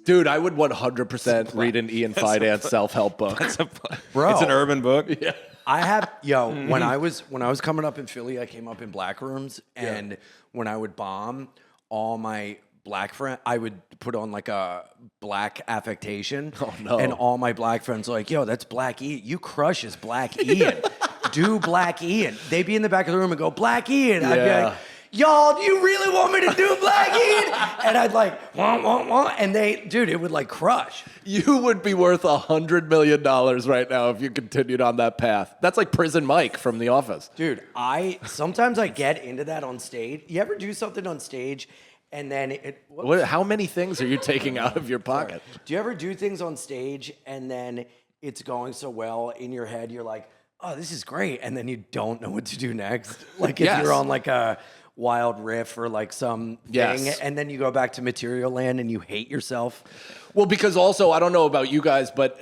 Dude, I would 100% read an Ian Fidance self-help book. Bro, It's an urban book. Yeah. I have when I was coming up in Philly, I came up in black rooms, and when I would bomb, all my black friend, I would put on like a black affectation. Oh no! And all my black friends were like, "Yo, that's Black Ian. You crush as Black Ian. Do Black Ian." They'd be in the back of the room and go, "Black Ian." I'd be like, "Y'all, do you really want me to do Black Ian?" And I'd like, wah, wah, wah. And it would like crush. You would be worth $100 million right now if you continued on that path. That's like Prison Mike from The Office. Dude, sometimes I get into that on stage. You ever do something on stage and then How many things are you taking out of your pocket? Do you ever do things on stage and then it's going so well in your head, you're like, oh, this is great. And then you don't know what to do next. Like if you're on like a wild riff or like some thing, and then you go back to material land and you hate yourself. Well, because also, I don't know about you guys, but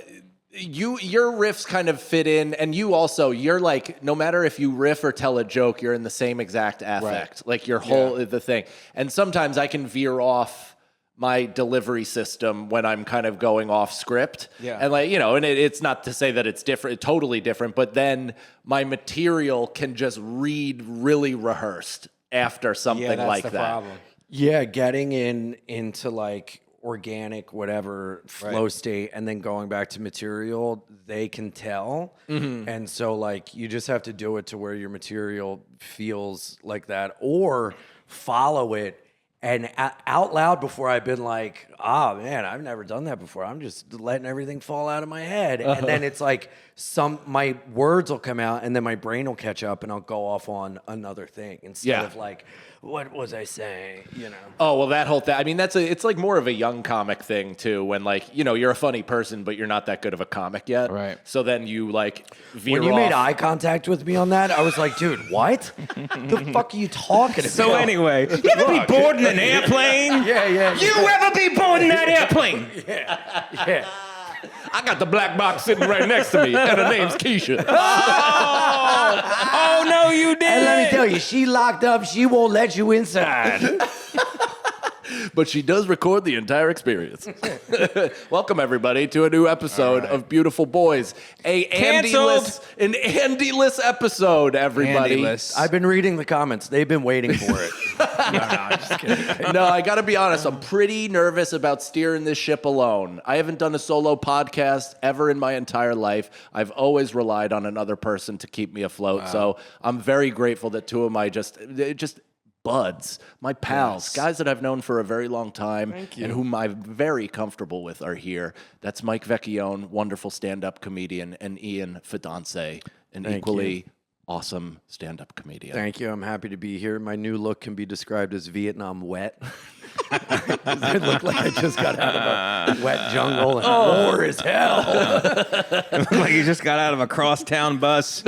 your riffs kind of fit in, and you're like, no matter if you riff or tell a joke, you're in the same exact affect, like your whole the thing. And sometimes I can veer off my delivery system when I'm kind of going off script. Yeah. And like, and it's not to say that it's different, totally different, but then my material can just read really rehearsed after something like that. Problem. Yeah, getting into like organic whatever flow state and then going back to material, they can tell. And so like you just have to do it to where your material feels like that, or follow it. And out loud before, I've been like, oh man, I've never done that before. I'm just letting everything fall out of my head. And then it's like my words will come out and then my brain will catch up and I'll go off on another thing instead of like, what was I saying? Oh, well, that whole thing. I mean, it's like more of a young comic thing too, when like, you're a funny person, but you're not that good of a comic yet. Right. So then you like veer When you off. made eye contact with me on that, I was like, dude, what? The fuck are you talking about? So anyway, you ever be bored in an airplane? Yeah. You ever be bored in that airplane? Yeah. I got the black box sitting right next to me, and her name's Keisha. Oh, no, you didn't. And let me tell you, she locked up. She won't let you inside. But she does record the entire experience. Welcome, everybody, to a new episode of Beautiful Boys. An Andy-less episode, everybody. Andy-less. I've been reading the comments. They've been waiting for it. No, I'm just kidding. No, I got to be honest. I'm pretty nervous about steering this ship alone. I haven't done a solo podcast ever in my entire life. I've always relied on another person to keep me afloat. So I'm very grateful that two of my just buds, my pals, guys that I've known for a very long time and whom I'm very comfortable with are here. That's Mike Vecchione, wonderful stand-up comedian, and Ian Fidance, an equally awesome stand-up comedian. Thank you. I'm happy to be here. My new look can be described as Vietnam wet. I look like I just got out of a wet jungle and war is hell. Like you just got out of a crosstown bus.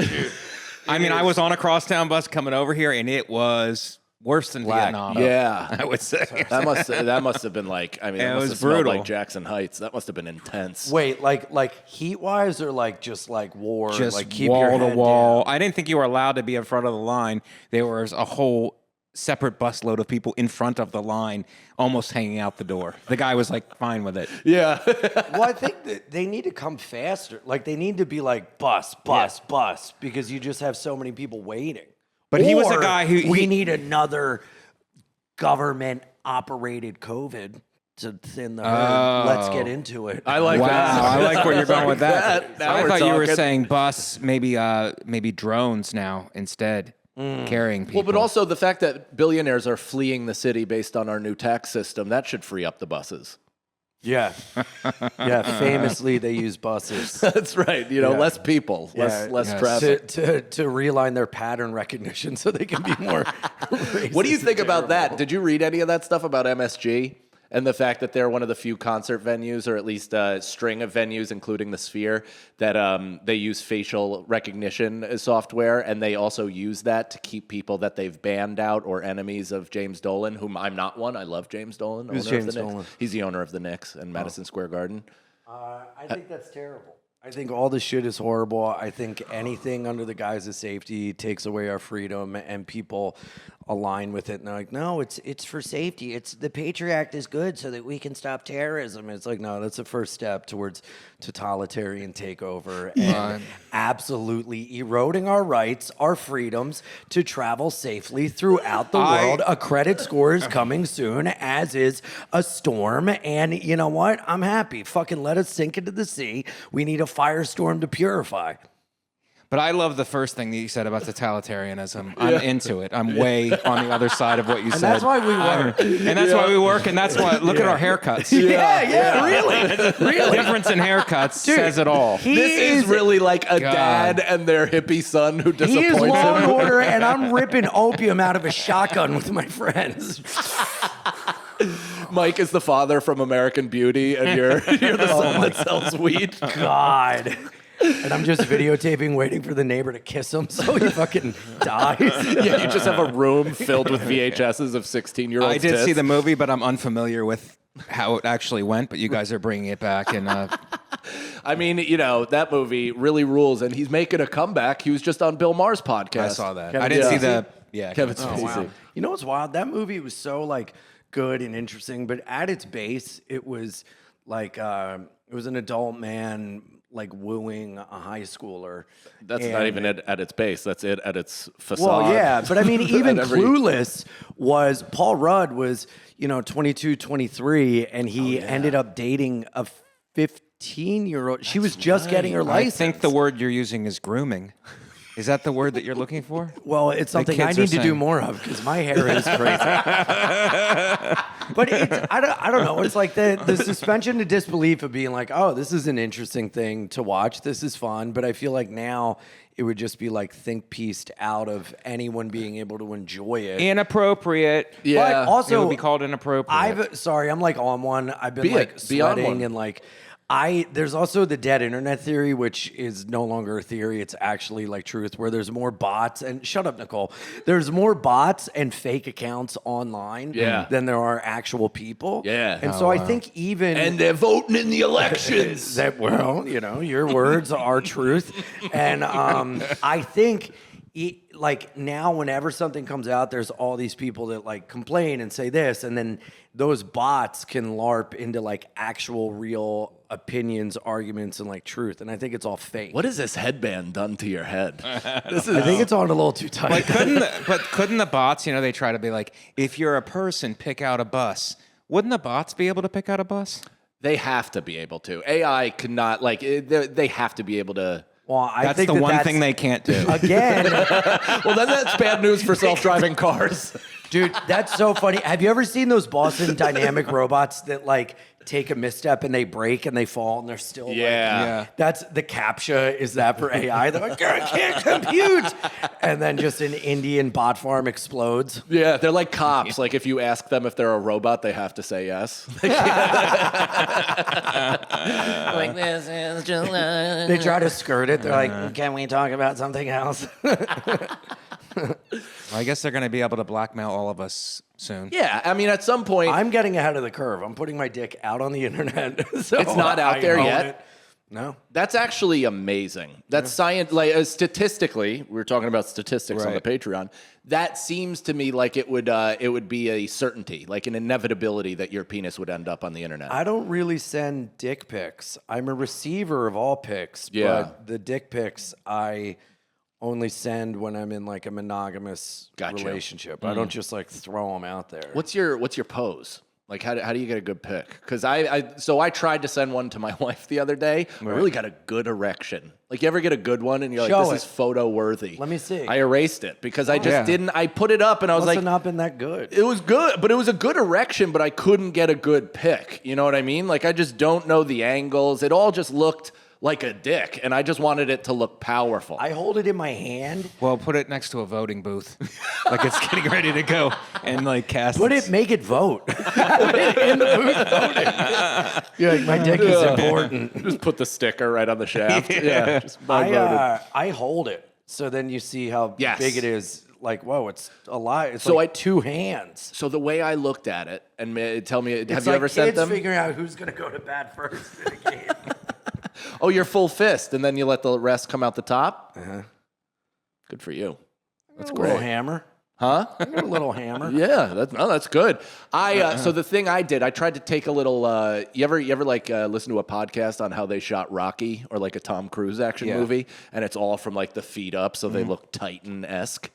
I mean, I was on a crosstown bus coming over here, and it was worse than Vietnam. Yeah, I would say that must have been like. I mean, it must was have smelled brutal. like Jackson Heights. That must have been intense. Wait, like heat wise or like just like war? Just like keep wall your to head wall. down? I didn't think you were allowed to be in front of the line. There was a whole separate busload of people in front of the line, almost hanging out the door. The guy was like fine with it. Yeah. Well, I think that they need to come faster. Like they need to be like bus, because you just have so many people waiting. But he was a guy who we need another government operated COVID to thin the herd. Let's get into it. I like Wow, that. I like where you're going with that. Now I we're thought you were talking. saying bus, maybe drones now instead, carrying people. Well, but also the fact that billionaires are fleeing the city based on our new tax system, that should free up the buses. Yeah. Famously, they use buses That's right. Less people, less traffic. to realign their pattern recognition so they can be more. What do you think about that? Did you read any of that stuff about MSG and the fact that they're one of the few concert venues, or at least a string of venues, including the Sphere, that they use facial recognition software, and they also use that to keep people that they've banned out or enemies of James Dolan, whom I'm not one. I love James Dolan. Who's owner of James the Knicks. Dolan? He's the owner of the Knicks in Madison Square Garden. I think that's terrible. I think all this shit is horrible. I think anything under the guise of safety takes away our freedom, and people align with it, and they're like, no, it's for safety. It's the Patriot Act is good so that we can stop terrorism. It's like, no, that's the first step towards totalitarian takeover and absolutely eroding our rights, our freedoms to travel safely throughout the world. A credit score is coming soon, as is a storm. And you know what? I'm happy. Fucking let us sink into the sea. We need a firestorm to purify. But I love the first thing that you said about totalitarianism. I'm into it. I'm way on the other side of what you said. That's why we work. And that's why we work, and that's why, look at our haircuts. Really. The difference in haircuts says it all. This is really like a dad and their hippie son who disappoints He is him. Law and Order, and I'm ripping opium out of a shotgun with my friends. Mike is the father from American Beauty, and you're the son that sells weed. God. And I'm just videotaping, waiting for the neighbor to kiss him so he fucking dies. Yeah, you just have a room filled with VHSs of 16-year-olds. I did see the movie, but I'm unfamiliar with how it actually went. But you guys are bringing it back, and I mean, that movie really rules, and he's making a comeback. He was just on Bill Maher's podcast. I saw that. Kevin I didn't see Spacey? the Kevin Oh, Spacey. wow. You know what's wild? That movie was so like good and interesting, but at its base, it was like it was an adult man like wooing a high schooler. That's not even at its base. That's it at its facade. Well, yeah, but I mean, even At every- Clueless was, Paul Rudd was, 22, 23, and he ended up dating a 15-year-old. She was just getting her I license. think the word you're using is grooming. Is that the word that you're looking for? Well, it's something I kids are need to do saying. more of because my hair is crazy. But I don't know. It's like the suspension of disbelief of being like, oh, this is an interesting thing to watch. This is fun. But I feel like now it would just be like think pieced out of anyone being able to enjoy it. Inappropriate. Yeah. But also, It would be called inappropriate. I'm like on one. I've been Be like it. Be on sweating one. and like there's also the dead internet theory, which is no longer a theory. It's actually like truth, where there's more bots and shut up, Nicole. There's more bots and fake accounts online than there are actual people. Yeah. And so I think even And they're voting in the elections. your words are truth. And I think like now whenever something comes out, there's all these people that like complain and say this, and then those bots can LARP into like actual real opinions, arguments, and like truth. And I think it's all fake. What has this headband done to your head? I think it's on a little too tight. Couldn't the bots, they try to be like, if you're a person, pick out a bus. Wouldn't the bots be able to pick out a bus? They have to be able to. AI cannot, they have to be able to. Well, I That's think the one that's, thing they can't do. Again, Well, then that's bad news for self-driving cars. dude, that's so funny. Have you ever seen those Boston Dynamic robots that like take a misstep and they break and they fall and they're still Yeah. that's the CAPTCHA is that for AI. They're like, I can't compute. And then just an Indian bot farm explodes. Yeah, they're like cops. Like if you ask them if they're a robot, they have to say yes. Like this is July. They try to skirt it. They're like, can we talk about something else? I guess they're going to be able to blackmail all of us soon. Yeah, I mean, at some point, I'm getting ahead of the curve. I'm putting my dick out on the internet. So It's not out I there own yet? it. No. that's actually amazing. That's science. Statistically, we were talking about statistics on the Patreon. That seems to me like it would be a certainty, like an inevitability that your penis would end up on the internet. I don't really send dick pics. I'm a receiver of all pics, Yeah. but the dick pics I only send when I'm in like a monogamous Gotcha. relationship. I don't just like throw them out there. What's your pose? Like, how do you get a good pic? Because I tried to send one to my wife the other day. I really got a good erection. Like, you ever get a good one and you're like, Show this it. is photo worthy? Let me see. I erased it because I just yeah. didn't. I put it up and I was Must like, have not been that good. it was good, but it was a good erection, but I couldn't get a good pic. You know what I mean? Like, I just don't know the angles. It all just looked like a dick, and I just wanted it to look powerful. I hold it in my hand. Well, put it next to a voting booth, like it's getting ready to go, and like cast. Make it vote. Put it in the booth voting. You're like, my dick is important. Just put the sticker right on the shaft. Yeah, just voted. I hold it. So then you see how Yes. big it is. Like, whoa, it's a lot. It's So like two hands. So the way I looked at it, and tell me, have It's you like ever sent kids them? figuring out who's going to go to bat first in a game. Oh, you're full fist, and then you let the rest come out the top? Uh-huh. Good for you. That's A little great. hammer. Huh? I got a little hammer. Yeah, that's good. So the thing I did, I tried to take a little. You ever like listen to a podcast on how they shot Rocky or like a Tom Cruise action movie, and it's all from like the feet up, so they look Titan-esque.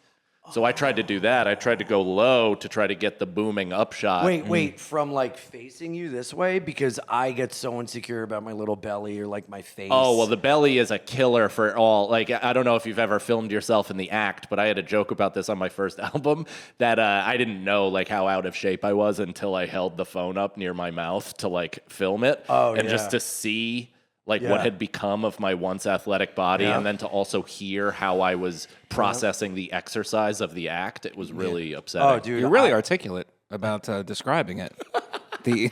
So I tried to do that. I tried to go low to try to get the booming up shot. Wait, from like facing you this way? Because I get so insecure about my little belly or like my face. Oh, well, the belly is a killer for all. Like, I don't know if you've ever filmed yourself in the act, but I had a joke about this on my first album that I didn't know like how out of shape I was until I held the phone up near my mouth to like film it. And just to see like what had become of my once athletic body and then to also hear how I was processing the exercise of the act. It was really upsetting. Oh, dude. You're really articulate about describing it. the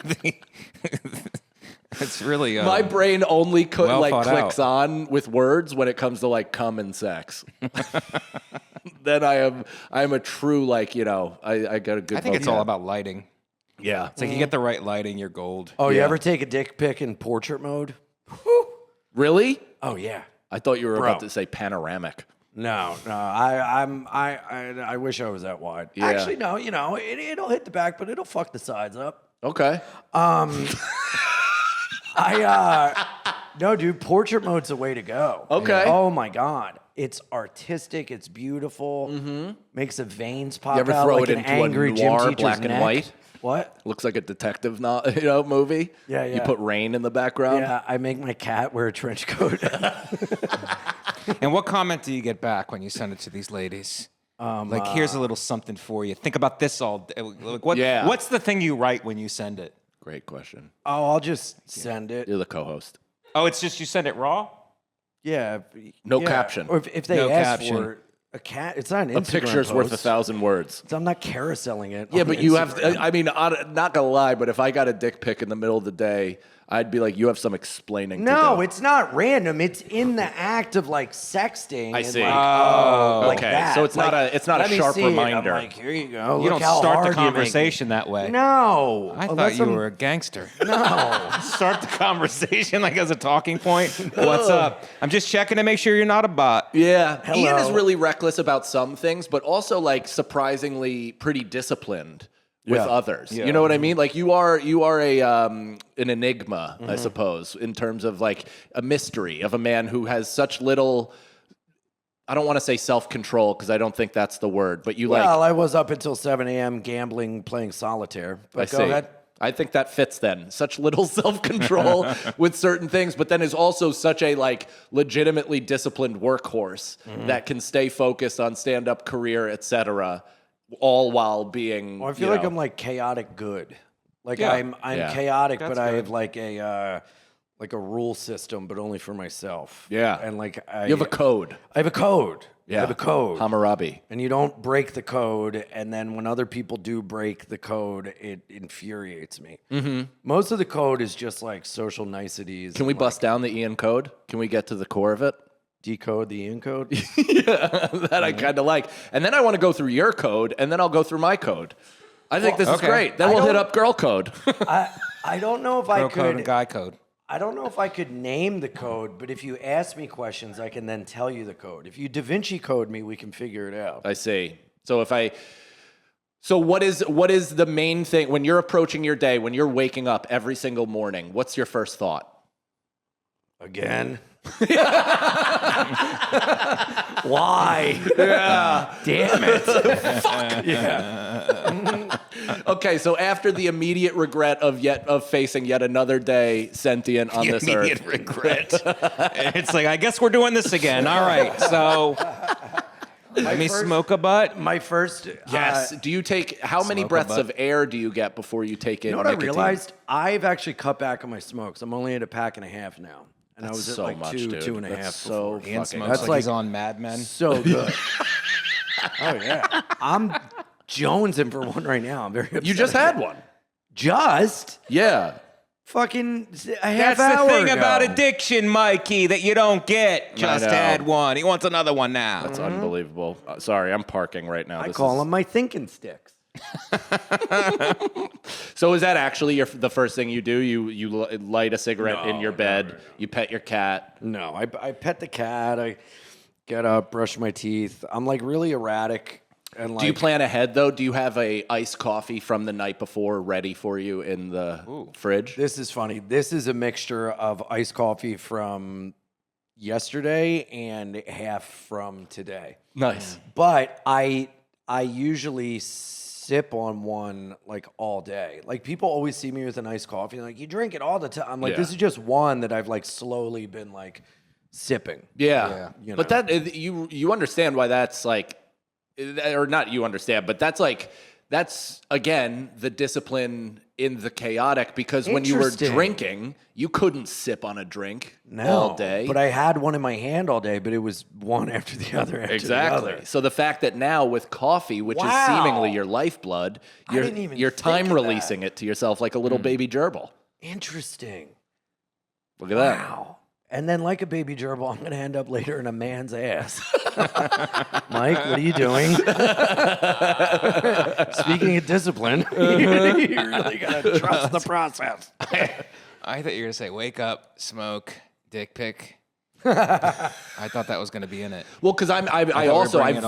It's really my brain only clicks out. on with words when it comes to like cum and sex. Then I'm a true like, I got a good I think it's all about lighting. Yeah. It's like you get the right lighting, you're gold. Oh, you ever take a dick pic in portrait mode? Really? Oh yeah. I thought you were Bro. about to say panoramic. No. I wish I was that wide. Yeah. Actually, no. It'll hit the back, but it'll fuck the sides up. Okay. No, dude. Portrait mode's the way to go. Okay. Oh my god. It's artistic. It's beautiful. Makes the veins pop You ever out throw like it an into angry a gym noir, teacher's black and neck. white? What? Looks like a detective movie. Yeah, You yeah. put rain in the background. Yeah, I make my cat wear a trench coat. And what comment do you get back when you send it to these ladies? Like, here's a little something for you. Think about this all day. Like, what's the thing you write when you send it? Great question. Oh, I'll just send it. You're the co-host. Oh, it's just you send it raw? Yeah. No yeah. caption. Or if they No ask caption. for a cat, it's not an A Instagram picture's post. worth 1,000 words. So I'm not carouseling it. Yeah, on but you have. Instagram. I mean, not gonna lie, but if I got a dick pic in the middle of the day, I'd be like, you have some explaining to No, do. it's not random. It's in the act of like sexting. I and, see. Like, like okay. that. So it's not Like, a let me sharp see it. I'm reminder. like, here you go. You Look don't how start hard the you make conversation that way. No. I Unless thought you I'm- were a gangster. No. Start the conversation like as a talking point. What's up? I'm just checking to make sure you're not a bot. Yeah, Ian is Hello. really reckless about some things, but also like surprisingly pretty disciplined with Yeah. others. Yeah. You know what I mean? Like you are a an enigma, I suppose, in terms of like a mystery of a man who has such little. I don't want to say self-control because I don't think that's the word, but you Well, I was up until 7 a.m. gambling, playing solitaire. But I go see. ahead. I think that fits then. Such little self-control with certain things, but then is also such a like legitimately disciplined workhorse that can stay focused on stand-up career, etc., all while being. Well, I feel like I'm like chaotic good. Like Yeah. I'm Yeah. chaotic, That's but I good. have like a rule system, but only for myself. Yeah. And like You have a code. I have a code. Yeah. I have a code. Hammurabi. And you don't break the code, and then when other people do break the code, it infuriates me. Mm-hmm. Most of the code is just like social niceties. Can we and, bust down the Ian code? Can we get to the core of it? decode the Ian code? That I kind of like. And then I want to go through your code, and then I'll go through my code. I think this is okay. great. Then I we'll hit don't- up girl code. I don't know if I Girl code and could. guy code. I don't know if I could name the code, but if you ask me questions, I can then tell you the code. If you Da Vinci code me, we can figure it out. I see. So what is the main thing when you're approaching your day, when you're waking up every single morning? What's your first thought? Again? Why? Yeah. Damn it. Okay, so after the immediate regret of facing yet another day sentient on this Immediate earth. regret. It's like, I guess we're doing this again. All right, so let me smoke a butt. My first. Yes. Do you take how many Smoke a breaths butt. of air do you get before you take in You know what I nicotine? realized? I've actually cut back on my smokes. I'm only at a pack and a half now. And I was at so like much, two, dude. 2.5 That's before. so Ian fucking. smokes That's like like- he's on Mad Men. So good. Oh, yeah. I'm jonesing for one right now. I'm very upset. You just had one. Just? Yeah. Fucking a half That's hour the thing ago. about addiction, Mikey, that you don't get. Just know. had one. He wants another one now. That's unbelievable. Sorry, I'm parking right now. I This call is- them my thinking sticks. So is that actually the first thing you do? You light a cigarette in your bed. You pet your cat. No, I pet the cat. I get up, brush my teeth. I'm like really erratic. And Do you plan ahead though? Do you have a iced coffee from the night before ready for you in the fridge? This is funny. This is a mixture of iced coffee from yesterday and half from today. Nice. But I usually sip on one like all day. Like people always see me with an iced coffee, like you drink it all the time. I'm like, this is just one that I've like slowly been like sipping. Yeah. You know? But that you understand why that's like, or not you understand, but that's again the discipline in the chaotic, because when you were drinking, you couldn't sip on a drink all day. But I had one in my hand all day, but it was one after the other after the other. So the fact that now with coffee, which is seemingly your lifeblood, you're time releasing it to yourself like a little baby gerbil. Interesting. Look at that. Wow. And then, like a baby gerbil, I'm going to end up later in a man's ass. Mike, what are you doing? Speaking of discipline, you really got to trust the process. I thought you were going to say, wake up, smoke, dick pic. I thought that was going to be in it. Well, because I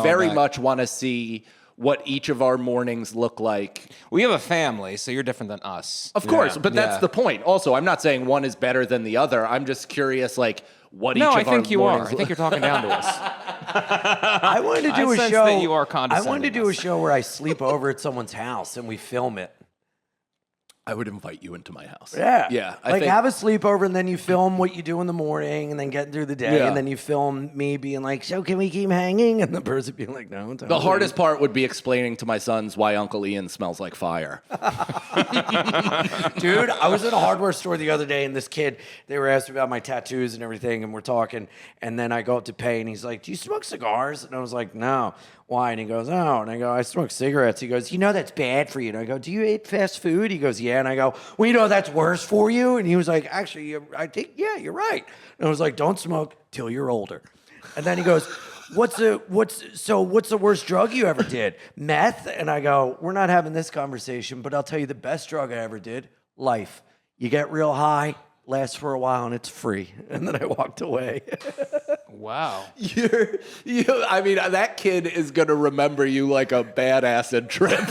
very much want to see what each of our mornings look like. We have a family, so you're different than us. Of course, but that's the point. Also, I'm not saying one is better than the other. I'm just curious, like, what each of our mornings... No, I think you are. I think you're talking down to us. I wanted to do a sense show... that you are condescending. I wanted to do a show where I sleep over at someone's house and we film it. I would invite you into my house. Yeah. Yeah. I think have a sleepover and then you film what you do in the morning and then get through the day and then you film me being like, so can we keep hanging? And the person being like, no. The hardest part would be explaining to my sons why Uncle Ian smells like fire. Dude, I was in a hardware store the other day and this kid, they were asking about my tattoos and everything and we're talking and then I go up to pay and he's like, do you smoke cigars? And I was like, no. Why? And he goes, oh. And I go, I smoke cigarettes. He goes, you know that's bad for you. And I go, do you eat fast food? He goes, yeah. And I go, well, you know that's worse for you? And he was like, actually, I think, yeah, you're right. And I was like, don't smoke till you're older. And then he goes, what's the worst drug you ever did? Meth? And I go, we're not having this conversation, but I'll tell you the best drug I ever did, life. You get real high, lasts for a while, and it's free. And then I walked away. Wow. I mean, that kid is going to remember you like a bad acid trip. The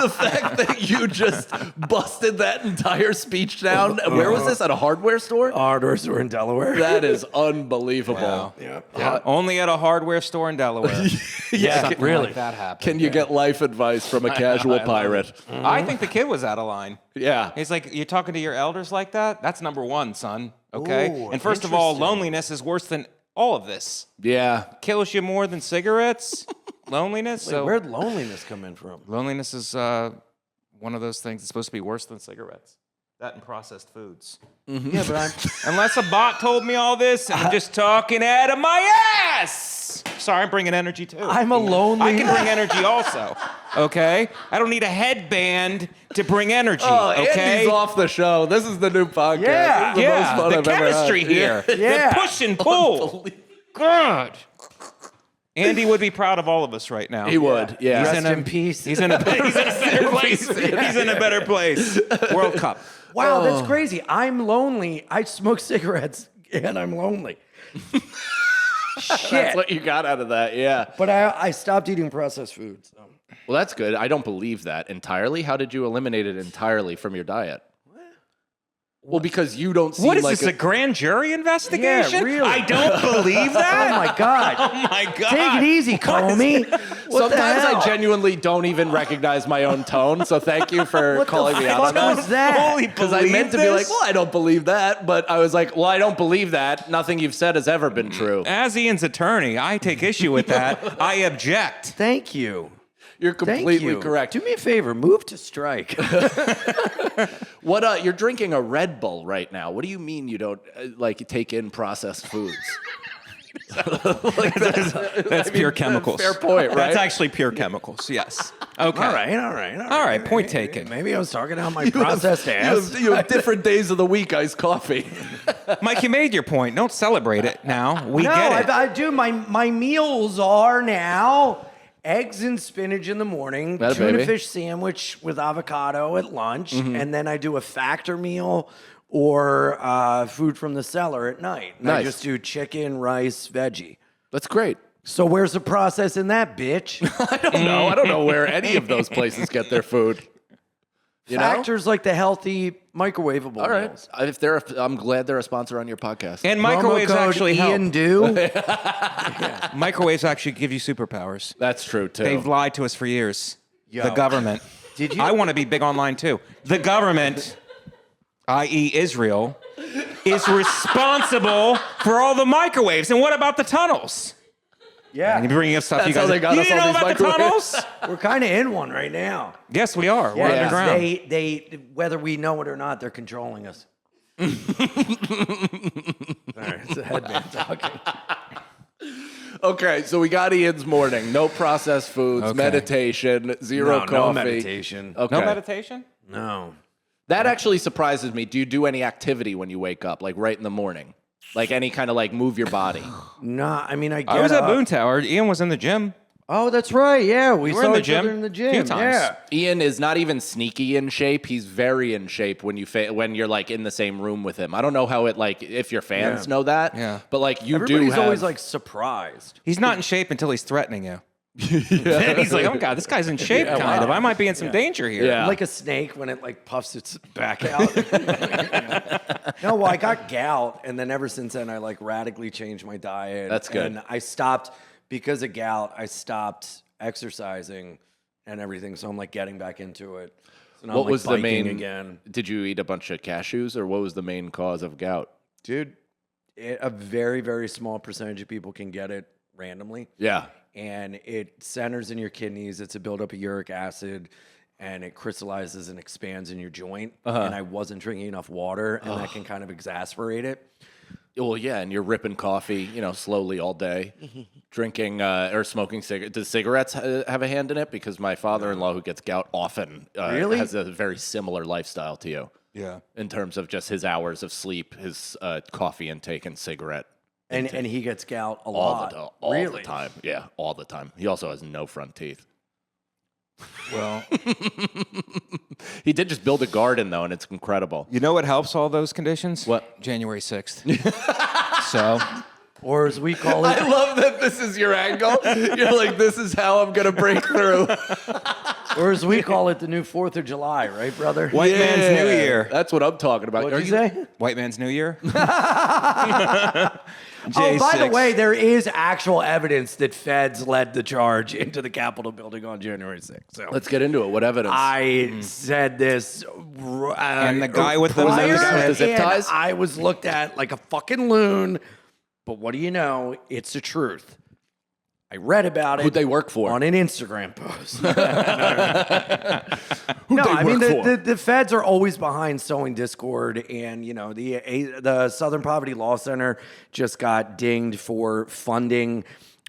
fact that you just busted that entire speech down. Where was this? At a hardware store? A hardware store in Delaware. That is unbelievable. Wow. Yeah. Only at a hardware store in Delaware. Yeah, Something really. like that happened. Can you get life advice from a casual pirate? I think the kid was out of line. Yeah. He's like, you're talking to your elders like that? That's number one, son. Okay? Ooh, and first of all, interesting. loneliness is worse than all of this. Yeah. Kills you more than cigarettes. Loneliness. Wait, So where'd loneliness come in from? loneliness is one of those things that's supposed to be worse than cigarettes. That and processed foods. Mm-hmm. Yeah, but Unless a bot told me all this, and I'm just talking out of my ass. Sorry, I'm bringing energy too. I'm a lonely... I can bring energy also. Okay? I don't need a headband to bring energy. Oh, okay? Andy's off the show. This is the new podcast. Yeah. This is the most fun the I've ever had. chemistry here. Yeah. The push and pull. God. Andy would be proud of all of us right now. He would, yeah. Rest in peace. He's in a better place. He's in a better place. World Cup. Wow, that's crazy. I'm lonely. I smoke cigarettes and I'm lonely. Shit. That's what you got out of that, yeah. But I stopped eating processed foods. So. Well, that's good. I don't believe that entirely. How did you eliminate it entirely from your diet? Well, because you don't seem What is like this, a grand jury investigation? Yeah, really. I don't believe that. Oh my God. Oh my God. Take it easy, Comey. Sometimes I genuinely don't even recognize my own tone, so thank you for calling me out on What that. was that? Because I meant to be like, well, I don't believe that, but I was like, well, I don't believe that. Nothing you've said has ever been true. As Ian's attorney, I take issue with that. I object. Thank you. You're completely correct. Do me a favor. Move to strike. You're drinking a Red Bull right now. What do you mean you don't take in processed foods? That's pure chemicals. Fair point, right? That's actually pure chemicals. Yes. Okay. All right. Point taken. Maybe I was talking about my processed ass. You have different days of the week iced coffee. Mike, you made your point. Don't celebrate it now. We No, get it. I do. My meals are now eggs and spinach in the morning, That tuna baby. fish sandwich with avocado at lunch, and then I do a factor meal or food from the cellar at night. And I Nice. just do chicken, rice, veggie. That's great. So where's the process in that, bitch? I don't know. I don't know where any of those places get their food. You know? Factors like the healthy microwavable All right. meals. I'm glad they're a sponsor on your podcast. And microwaves Promo code actually help. Ian Do. Microwaves actually give you superpowers. That's true too. They've lied to us for years. Yo. The government. Did you? I want to be big online too. The government, i.e. Israel, is responsible for all the microwaves. And what about the tunnels? Yeah. And you're bringing up stuff That's you guys how they got you us didn't all know these about the microwaves. tunnels? We're kind of in one right now. Yes, we are. We're Yeah, underground. they whether we know it or not, they're controlling us. All right, it's a headband talking. Okay, so we got Ian's morning. No processed foods, Okay. meditation, zero coffee. No meditation. Okay. No meditation? No. That actually surprises me. Do you do any activity when you wake up, like right in the morning? Like any kind of like move your body? No, I mean, I get I was at up. Boone Tower. Ian was in the gym. Oh, that's right. Yeah, we were saw in the each other gym in the a gym. few times. Yeah. Ian is not even sneaky in shape. He's very in shape when when you're like in the same room with him. I don't know how it like if your fans Yeah. know that. Yeah. But like you Everybody's do have, always like surprised. He's not in shape until he's threatening you. Then he's like, oh, God, this guy's in shape, kind of. I might be in some danger here. Yeah. Like a snake when it like puffs its back out. No, well, I got gout, and then ever since then, I like radically changed my diet. That's good. And I stopped because of gout. I stopped exercising and everything, so I'm like getting back into it. So now what I'm, like, was the biking main? again, Did you eat a bunch of cashews, or what was the main cause of gout? dude? A very very small percentage of people can get it randomly. Yeah. And it centers in your kidneys. It's a buildup of uric acid, and it crystallizes and expands in your joint. And I wasn't drinking enough water, and that can kind of exasperate it. Well, yeah, and you're ripping coffee, slowly all day, drinking or smoking cigarettes. Does cigarettes have a hand in it? Because my father-in-law, who gets gout often, Really? has a very similar lifestyle to you. Yeah. In terms of just his hours of sleep, his coffee intake, and cigarette. And he gets gout a All lot. all really? the time. Yeah, all the time. He also has no front teeth. Well, He did just build a garden, though, and it's incredible. you know what helps all those conditions? What? January 6th. So, Or as we call I it, love that this is your angle. You're like, this is how I'm going to break through. or as we call it, the new 4th of July, right, brother? White Man's New Year. That's what I'm talking about. What'd you say? White Man's New Year? Oh, by the J6. way, there is actual evidence that feds led the charge into the Capitol building on January 6th. So Let's get into it. What evidence? I said this. And the guy with the- prior, Was that the guy with the zip and ties? I was looked at like a fucking loon. But what do you know? It's the truth. I read about it. Who'd they work for? On an Instagram post. Who'd No, they I mean work for? the feds are always behind sowing discord, and the Southern Poverty Law Center just got dinged for funding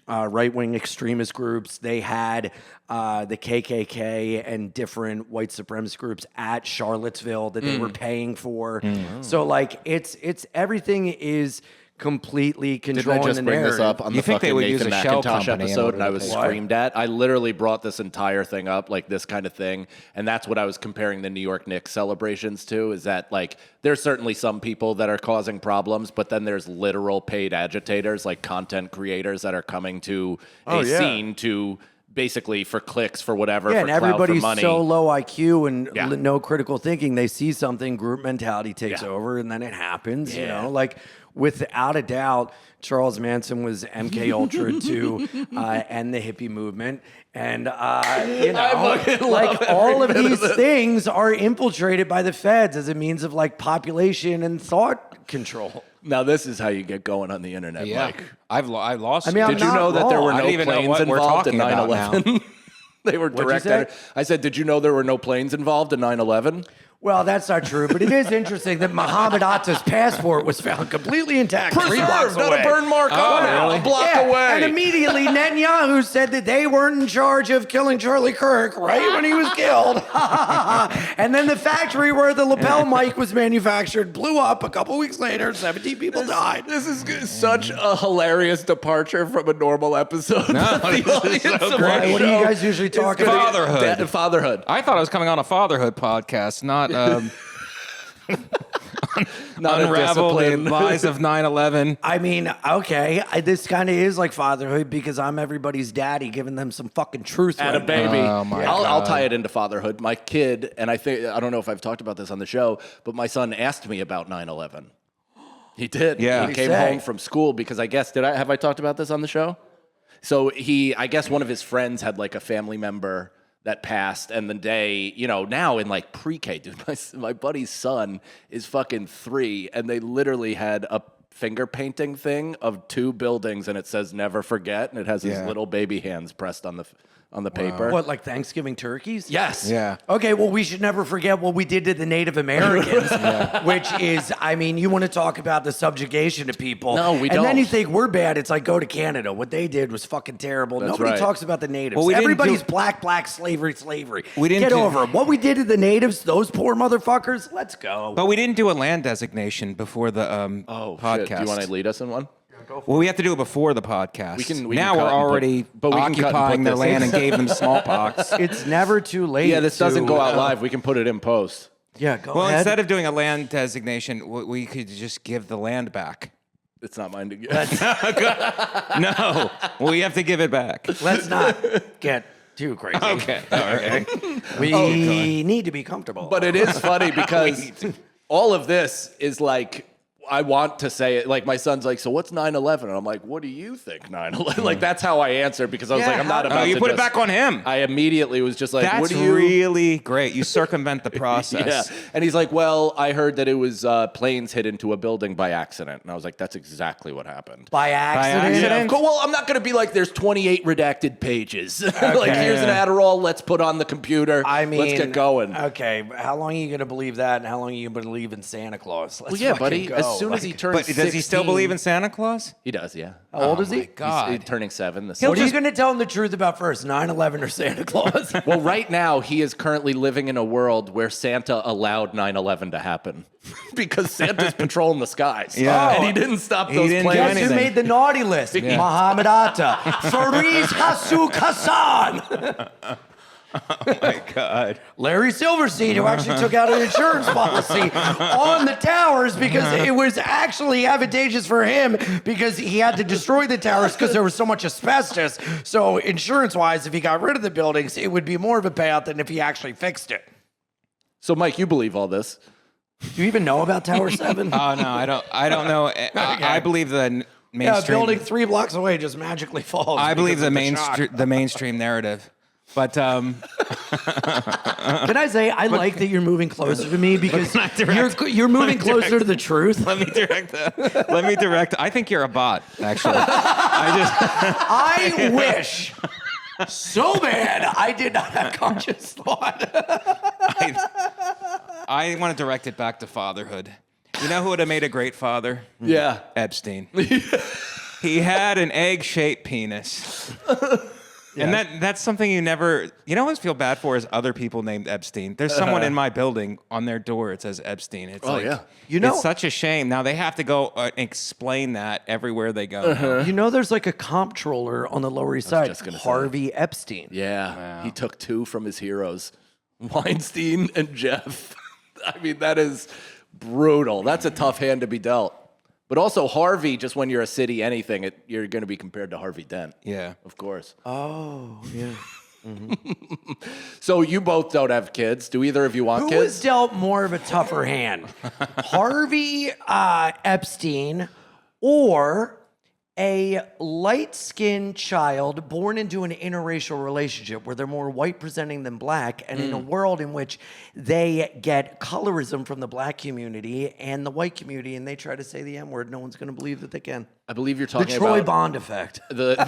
right-wing extremist groups. They had the KKK and different white supremacist groups at Charlottesville that they were paying for. So like it's everything is completely Didn't I controlling just the bring narrative. this up on You the think they fucking would use Nathan a shell McIntosh company in episode, order and I to was pay? screamed at? I literally brought this entire thing up, like this kind of thing, and that's what I was comparing the New York Knicks celebrations to, is that like there's certainly some people that are causing problems, but then there's literal paid agitators, like content creators that are coming to a scene to basically for clicks, for whatever, Yeah, for and clout, for everybody's money. so low IQ and Yeah. no critical thinking. They see something, group mentality takes Yeah. over, and then it happens. You Yeah. know, like without a doubt, Charles Manson was MK Ultra to end the hippie movement, and fucking like love all of every bit of these this. things are infiltrated by the feds as a means of like population and thought control. Now this is how you get going on the internet, Yeah. Mike. I lost. I mean, Did you not know that there wrong. were I no don't even know planes what we're involved in talking about 9/11? They were you direct. say? I said, did you know there were no planes involved in 9/11? Well, that's not true, but it is interesting that Muhammad Atta's passport was found completely intact 3 blocks not away. a burn mark on it, really? a block Yeah, away. and immediately Netanyahu said that they weren't in charge of killing Charlie Kirk right when he was killed. And then the factory where the lapel mic was manufactured blew up a couple weeks later. 17 people died. This is such a hilarious departure from a normal episode. No, The this is audience so of great. our What do you show guys usually is talk gonna about? Fatherhood. Fatherhood. I thought I was coming on a fatherhood podcast, not Not unravel the disciplined. lies of 9/11. I mean, okay, this kind of is like fatherhood because I'm everybody's daddy, giving them some fucking truth. And right a baby. Oh, my I'll tie it into fatherhood. My kid, and I don't know if I've talked about this on the show, but my son asked me about 9/11. He did. Yeah. He came home from school because I guess have I talked about this on the show? So I guess one of his friends had like a family member that passed, and the day, now in like pre-K, dude, my buddy's son is fucking 3, and they literally had a finger painting thing of 2 buildings, and it says "Never Forget," and it has his little baby hands pressed on the paper. What, like Thanksgiving turkeys? Yes. Yeah. Okay, well, we should never forget what we did to the Native Americans, which is, I mean, you want to talk about the subjugation of people. No, we don't. And then you think we're bad. It's like, go to Canada. What they did was fucking terrible. That's Nobody right. talks about the natives. Well, we didn't Everybody's do- black, slavery. We didn't Get do- over it. What we did to the natives, those poor motherfuckers, let's go. But we didn't do a land designation before the podcast. Shit. Do you want to lead us in one? Well, we have to do it before the podcast. We can now cut we're and put- already but we can cut and occupying put their this land in. and gave them smallpox. It's never too late. Yeah, this doesn't go out to, live. We can put it in post. Yeah, go Well, ahead. instead of doing a land designation, we could just give the land back. It's not mine to give. No, we have to give it back. Let's not get too crazy. Okay. All right. We need to be comfortable. But it is funny because all of this is like, I want to say it. Like, my son's like, so what's 9/11? And I'm like, what do you think 9/11? Like, that's how I answer because I was like, I'm not about Oh, you to put it just- back on him. I immediately was just like, That's what do you... really great. You circumvent the process. Yeah. And he's like, well, I heard that it was planes hit into a building by accident. And I was like, that's exactly what happened. by accident. accident? Yeah, of course. Well, I'm not going to be like, there's 28 redacted pages. Like, here's an Adderall. Let's put on the computer. I mean, let's get going. Okay, how long are you going to believe that, and how long are you going to believe in Santa Claus? Let's Well, yeah, fucking buddy. go. As soon as he Like, turns But does he still 16 believe in Santa Claus? He does, yeah. how old is he? God. He's turning 7 this What are year. you going to tell him the truth about first, 9/11 or Santa Claus? Well, right now, he is currently living in a world where Santa allowed 9/11 to happen because Santa's patrolling the skies. Yeah. And he didn't stop He those didn't do planes. Guess who anything. made the naughty list? Muhammad Atta, Fariz Hassouk Hassan, My God. Larry Silverstein, who actually took out an insurance policy on the towers because it was actually advantageous for him because he had to destroy the towers because there was so much asbestos. So insurance-wise, if he got rid of the buildings, it would be more of a payout than if he actually fixed it. So, Mike, you believe all this? Do you even know about Tower 7? Oh no, I don't know. I believe the mainstream. building 3 blocks away just magically falls. I believe because the of shock. the mainstream narrative. But Can I say I like that you're moving closer to me because you're moving closer to the truth. let me direct. I think you're a bot, actually. I wish so bad I did not have conscious thought. I want to direct it back to fatherhood. You know who would have made a great father? Yeah. Epstein. He had an egg-shaped penis. And that's something you always feel bad for is other people named Epstein. There's someone in my building on their door, it says Epstein. It's yeah. it's such a shame. Now they have to go explain that everywhere they go. You know, there's like a comptroller on the Lower East Side, just gonna say Harvey Epstein. Yeah. He took 2 from his heroes, Weinstein and Jeff. I mean, that is brutal. That's a tough hand to be dealt. But also Harvey, just when you're a city anything, you're going to be compared to Harvey Dent. Yeah. Of course. Oh, yeah. So you both don't have kids. Do either of you want Who kids? was dealt more of a tougher hand? Harvey Epstein or a light-skinned child born into an interracial relationship where they're more white presenting than black, and in a world in which they get colorism from the black community and the white community, and they try to say the N-word, no one's going to believe that they can. I believe you're The talking Troy about Bond effect. That's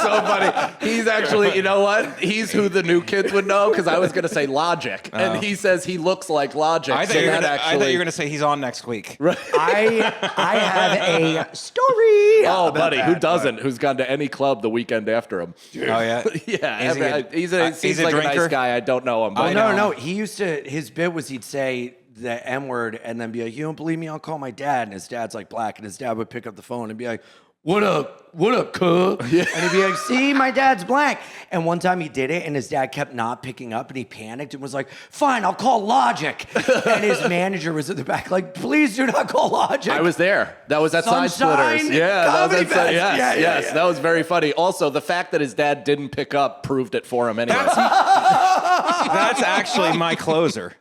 so funny. He's actually, you know what? He's who the new kids would know because I was going to say Logic, and he says he looks like Logic. I thought you were going to say he's on next week. I have a story. Oh, about buddy, that, who but- doesn't? Who's gone to any club the weekend after him? Oh, yeah? Yeah, he's a he's a like a drinker? nice guy. I don't know him. But No. He used to, his bit was he'd say the M word and then be like, you don't believe me? I'll call my dad. And his dad's like black. And his dad would pick up the phone and be like, what up, cub? Yeah. And he'd be like, see, my dad's black. And one time he did it, and his dad kept not picking up, and he panicked and was like, fine, I'll call Logic. And his manager was at the back like, please do not call Logic. I was there. That was at Side Sunshine Splitters. Yeah, that was Comedy at Fest. yes. Yeah. That was very funny. Also, the fact that his dad didn't pick up proved it for him anyway. That's actually my closer.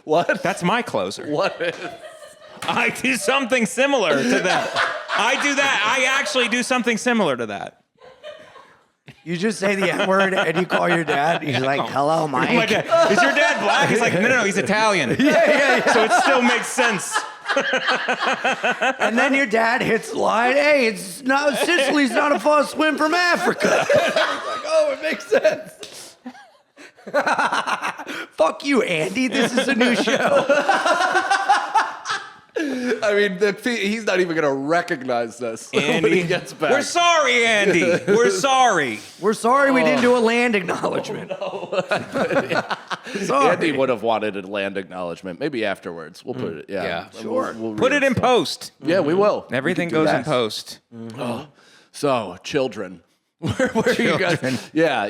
What? That's my closer. What? I do something similar to that. I do that. I actually do something similar to that. You just say the N-word and you call your dad. He's like, hello, Mike. My dad, is your dad black? He's like, no, he's Italian. Yeah. So it still makes sense. And then your dad hits the line, hey, it's not, Sicily's not a far swim from Africa. It's like, oh, it makes sense. Fuck you, Andy. This is a new show. I mean, he's not even going to recognize this when he gets back. We're sorry, Andy. We're sorry. We're sorry we didn't do a land acknowledgement. Sorry. Andy would have wanted a land acknowledgement. Maybe afterwards. We'll put it. Yeah, sure. We'll Put it in post. Yeah, we will. Everything We can do goes that. in post. So, children. Where are you guys? Yeah,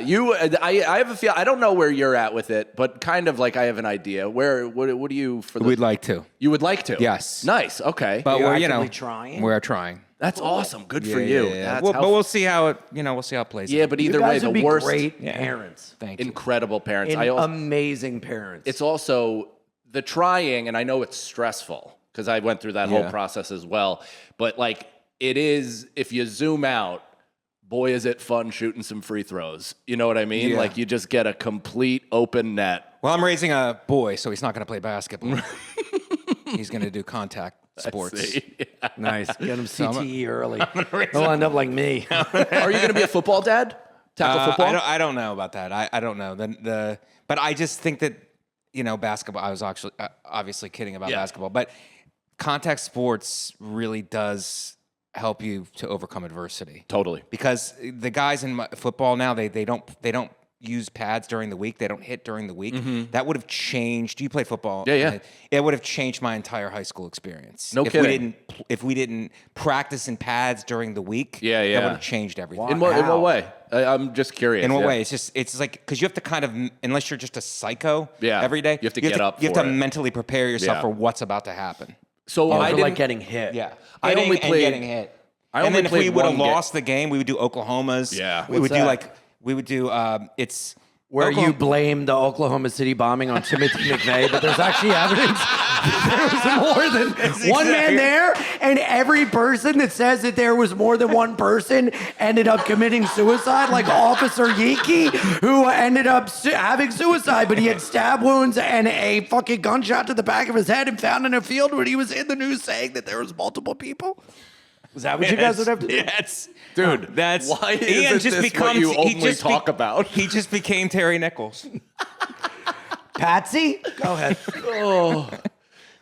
I have a feel. I don't know where you're at with it, but kind of like I have an idea. What do you for? We'd like to. You would like to? Yes. Nice. Okay. But You're we're, actively trying? We're trying. That's awesome. Good for you. Yeah. That's But we'll see how it, we'll see how it plays. Yeah, out. but You either way, guys the would be worst. great parents. Thank you. Incredible parents. Amazing parents. It's also the trying, and I know it's stressful because I went through that whole Yeah. process as well. But like it is, if you zoom out, boy, is it fun shooting some free throws. You know what I mean? Yeah. Like you just get a complete open net. Well, I'm raising a boy, so he's not going to play basketball. He's going to do contact sports. See? nice. Get him CTE early. He'll end up like me. Are you going to be a football dad? Tackle football? I don't know about that. I don't know. But I just think that, basketball, I was actually obviously kidding about basketball, but contact sports really does help you to overcome adversity. Totally. Because the guys in football now, they don't use pads during the week. They don't hit during the week. That would have changed. You play football. Yeah. It would have changed my entire high school experience. No kidding. If we didn't practice in pads during the week, Yeah. that would have changed everything. In what way? I'm just curious. In what way? It's like, because you have to kind of, unless you're just a psycho every day, you have to get up You have for to it. mentally prepare yourself Yeah. for what's about to happen. So I I didn't like getting hit. Yeah. I only and played- getting hit. I And only then if we played would have one ga- lost the game, we would do Oklahoma's. Yeah. We would What's that? it's Where Oklahoma- you blame the Oklahoma City bombing on Timothy McVeigh, but there's actually evidence there was more than one man there, and every person that says that there was more than one person ended up committing suicide, like Officer Yeeki, who ended up having suicide, but he had stab wounds and a fucking gunshot to the back of his head and found in a field when he was in the news saying that there was multiple people. Is that what you guys would have to do? Yes. Dude, That's why Ian isn't this what you only talk about? He just became Terry Nichols. Patsy? Go ahead.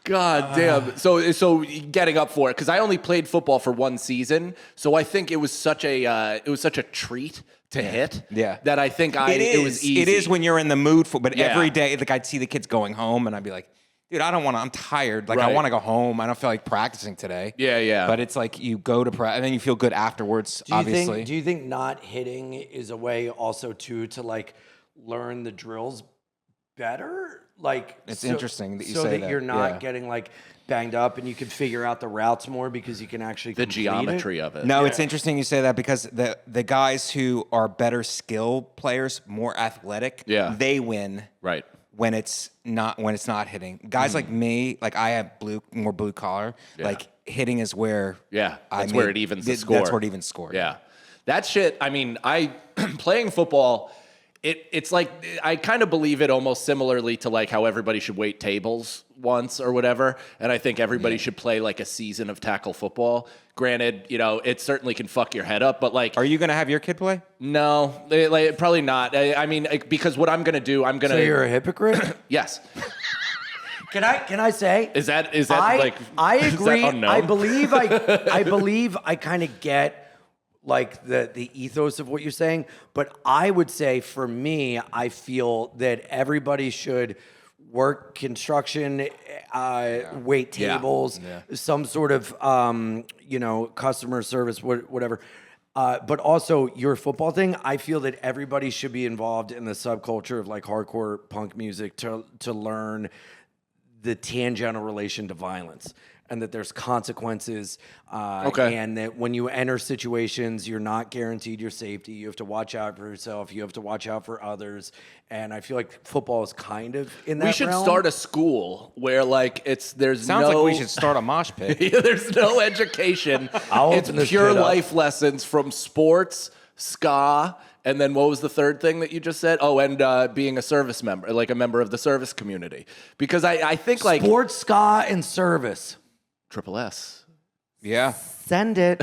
God damn. So getting up for it, because I only played football for one season, so I think it was such a treat to hit. Yeah. That I think it was easy. It is when you're in the mood for. But Yeah. every day, like I'd see the kids going home, and I'd be like, dude, I don't want to. I'm tired. Like I Right. want to go home. I don't feel like practicing today. Yeah. But it's like you go to practice, and then you feel good afterwards. Obviously. Do you think not hitting is a way also too to like learn the drills better? Like It's interesting that you so say that that, you're not yeah. getting like banged up and you can figure out the routes more because you can actually the complete geometry it. of it. No, it's interesting you say that because the guys who are better skill players, more athletic, they win. Right. When it's not hitting. Guys like me, like I have more blue collar. Like hitting is where That's where it evens the score. That's where it evens score. Yeah. That shit, I mean, playing football, it's like, I kind of believe it almost similarly to like how everybody should wait tables once or whatever. And I think everybody should play like a season of tackle football. Granted, it certainly can fuck your head up, but like... Are you going to have your kid play? No, probably not. I mean, because what I'm going to do, I'm going to... So you're a hypocrite? Yes. Can I say? Is that I is that agree. unknown? I believe I kind of get like the ethos of what you're saying, but I would say for me, I feel that everybody should work construction, wait tables, some sort of customer service, whatever. But also your football thing, I feel that everybody should be involved in the subculture of like hardcore punk music to learn the tangential relation to violence. And that there's consequences, and that when you enter situations, you're not guaranteed your safety. You have to watch out for yourself. You have to watch out for others. And I feel like football is kind of in that We should realm. start a school where like there's Sounds no. like we should start a mosh pit. There's no education. I'll It's open this pure pit up. life lessons from sports, ska, and then what was the third thing that you just said? Oh, and being a service member, like a member of the service community. Because I think like Sports, ska, and service. Triple S. Yeah. Send it.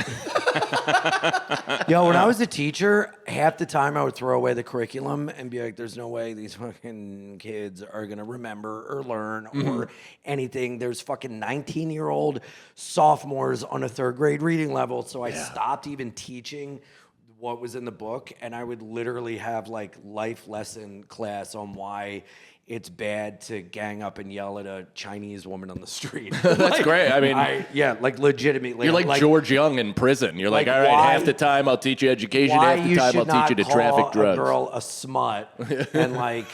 Yo, when I was a teacher, half the time I would throw away the curriculum and be like, there's no way these fucking kids are going to remember or learn or anything. There's fucking 19-year-old sophomores on a third grade reading level. So I stopped even teaching what was in the book. And I would literally have like life lesson class on why it's bad to gang up and yell at a Chinese woman on the street. That's great. I mean, like legitimately. you're like George Young in prison. You're like, all right, why- half the time I'll teach you education, why half the you time should I'll teach you not to traffic call drugs. a girl a smut and like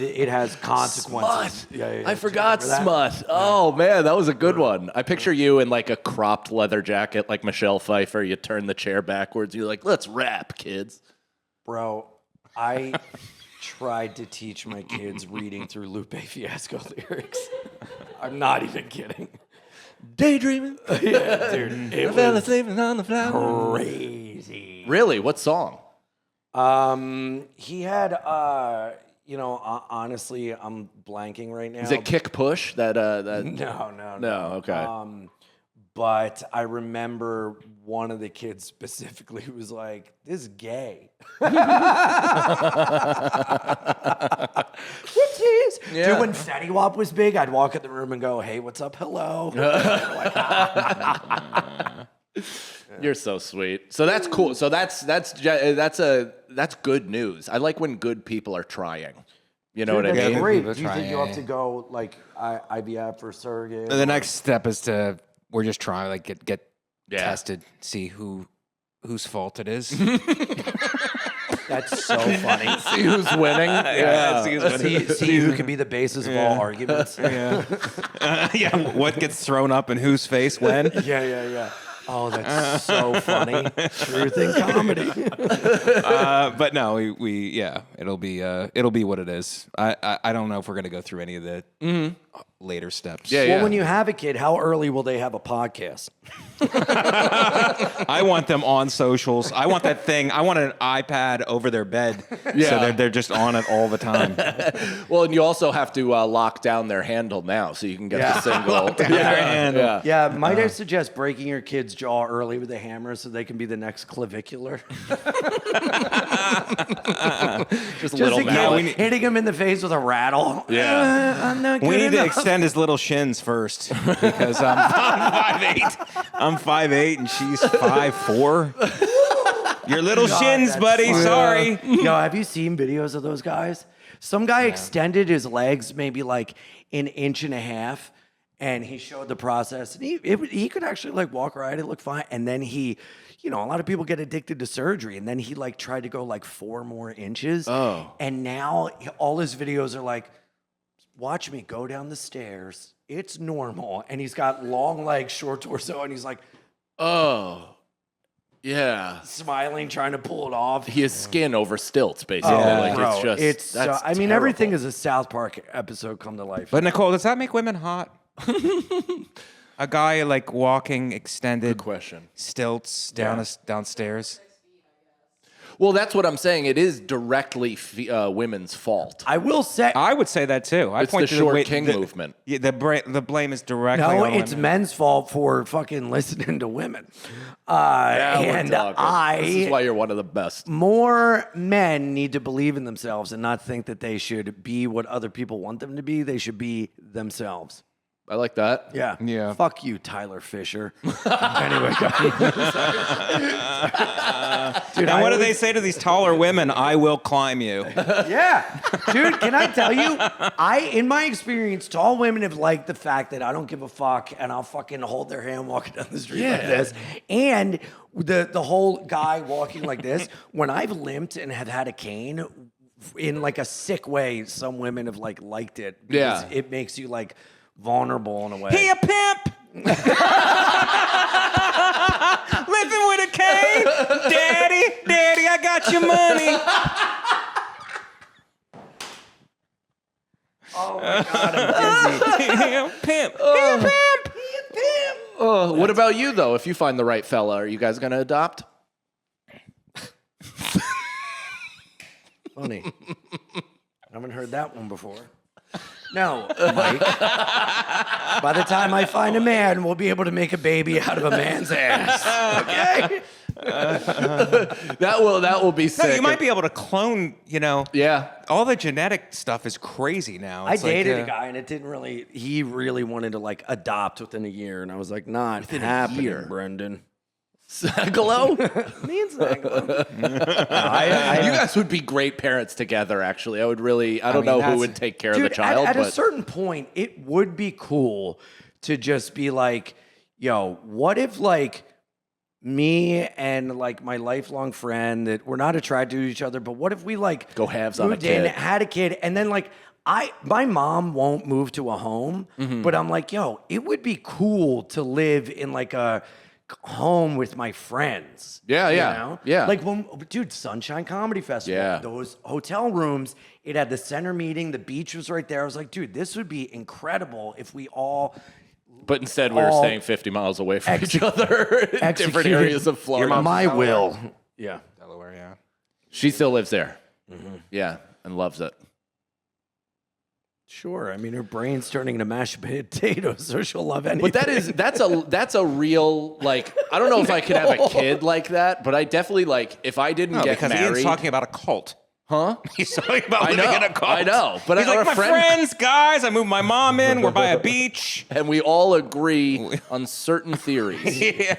it has consequences. Smut. Yeah, I forgot remember that? smut. Oh man, that was a good one. I picture you in like a cropped leather jacket, like Michelle Pfeiffer. You turn the chair backwards. You're like, let's rap, kids. Bro, I tried to teach my kids reading through Lupe Fiasco lyrics. I'm not even kidding. Daydreaming. Yeah, dude, it was sleeping on the floor. crazy. Really? What song? He had honestly, I'm blanking right now. Is it Kick Push? That No. Okay. But I remember one of the kids specifically who was like, "This is gay." Whoopsies. Yeah. Dude, when Fetty Wap was big, I'd walk in the room and go, "Hey, what's up? Hello." You're so sweet. So that's cool. So that's good news. I like when good people are trying. You know what I That's mean? great. People Do you try, think you yeah, have to go like IVF or surrogate? The next step is we're just trying to like get Yeah. tested, see whose fault it is. That's so funny. See who's winning. Yeah. See who can be the basis of all arguments. Yeah, what gets thrown up in whose face when? Yeah. Oh, that's so funny. Truth in comedy. But no, it'll be what it is. I don't know if we're gonna go through any of the later steps. Yeah, Well, when you have a kid, how early will they have a podcast? I want them on socials. I want that thing. I want an iPad over their bed, so they're just on it all the time. Well, and you also have to lock down their handle now, so you can get the single. Yeah, might I suggest breaking your kid's jaw early with a hammer so they can be the next clavicular? Just Just little again, mallet. hitting him in the face with a rattle. Yeah. I'm not good We need to enough. extend his little shins first because I'm 5'8". I'm 5'8" and she's 5'4". Your little shins, that's buddy. funny. Sorry. Yo, have you seen videos of those guys? Some guy extended his legs maybe like an inch and a half, and he showed the process. And he could actually like walk right, it looked fine. And then he, a lot of people get addicted to surgery, and then he like tried to go like 4 more inches. Oh. And now all his videos are like, watch me go down the stairs. It's normal. And he's got long legs, short torso, and he's like Oh. Yeah. smiling, trying to pull it off. He has skin over stilts, basically. Bro, It's just that's everything terrible. is a South Park episode come to life. But Nicole, does that make women hot? A guy like walking extended Good question. stilts downstairs. Well, that's what I'm saying. It is directly women's fault. I will say, I would say that too. I It's point the to short way- king movement. Yeah, the blame is directly no, on it's women. men's fault for fucking listening to women. Yeah, we're And talking. This is why you're one of the best. more men need to believe in themselves and not think that they should be what other people want them to be. They should be themselves. I like that. Yeah. Yeah. Fuck you, Tyler Fisher. Anyway, guys. Dude, And what do they say to these taller women? I will climb you. Yeah. Dude, can I tell you? In my experience, tall women have liked the fact that I don't give a fuck and I'll fucking hold their hand walking down the street like this. And the whole guy walking like this, when I've limped and have had a cane, in like a sick way, some women have like liked it. Because it makes you like vulnerable in a way. He a pimp. Living with a cane. Daddy, I got your money. Oh my God, I'm dizzy. He a pimp. He a pimp. What about you, though? If you find the right fella, are you guys going to adopt? Funny. I haven't heard that one before. No, Mike. By the time I find a man, we'll be able to make a baby out of a man's ass. Okay? That will be sick. No, you might be able to clone, Yeah. all the genetic stuff is crazy now. I It's like, dated a guy, and he really wanted to like adopt within a year, and I was like, not happening, year? Brendan. Sagalo? Means that. You guys would be great parents together, actually. I don't know who would take care of the child. At but a certain point, it would be cool to just be like, yo, what if like me and like my lifelong friend that we're not attracted to each other, but what if we like Go halves on a moved in, kid. had a kid, and then like my mom won't move to a home, but I'm like, yo, it would be cool to live in like a home with my friends. Yeah, you yeah, know? yeah. Like dude, Sunshine Comedy Festival. Yeah. Those hotel rooms, it had the center meeting, the beach was right there. I was like, dude, this would be incredible if we all But instead, we were staying 50 miles away from each other in different areas of Florida. my will. Yeah. Delaware, yeah. She still lives there. Yeah, and loves it. Sure. I mean, her brain's turning to mashed potatoes, so she'll love anything. But that's a real, like, I don't know if I could have a kid like that, but I definitely, like, if I didn't No, get because married. Ian's talking about a cult. Huh? He's talking about I living know, in a cult. I know, but He's our like, my friends, guys, I moved my mom in. We're by a beach. And we all agree on certain theories.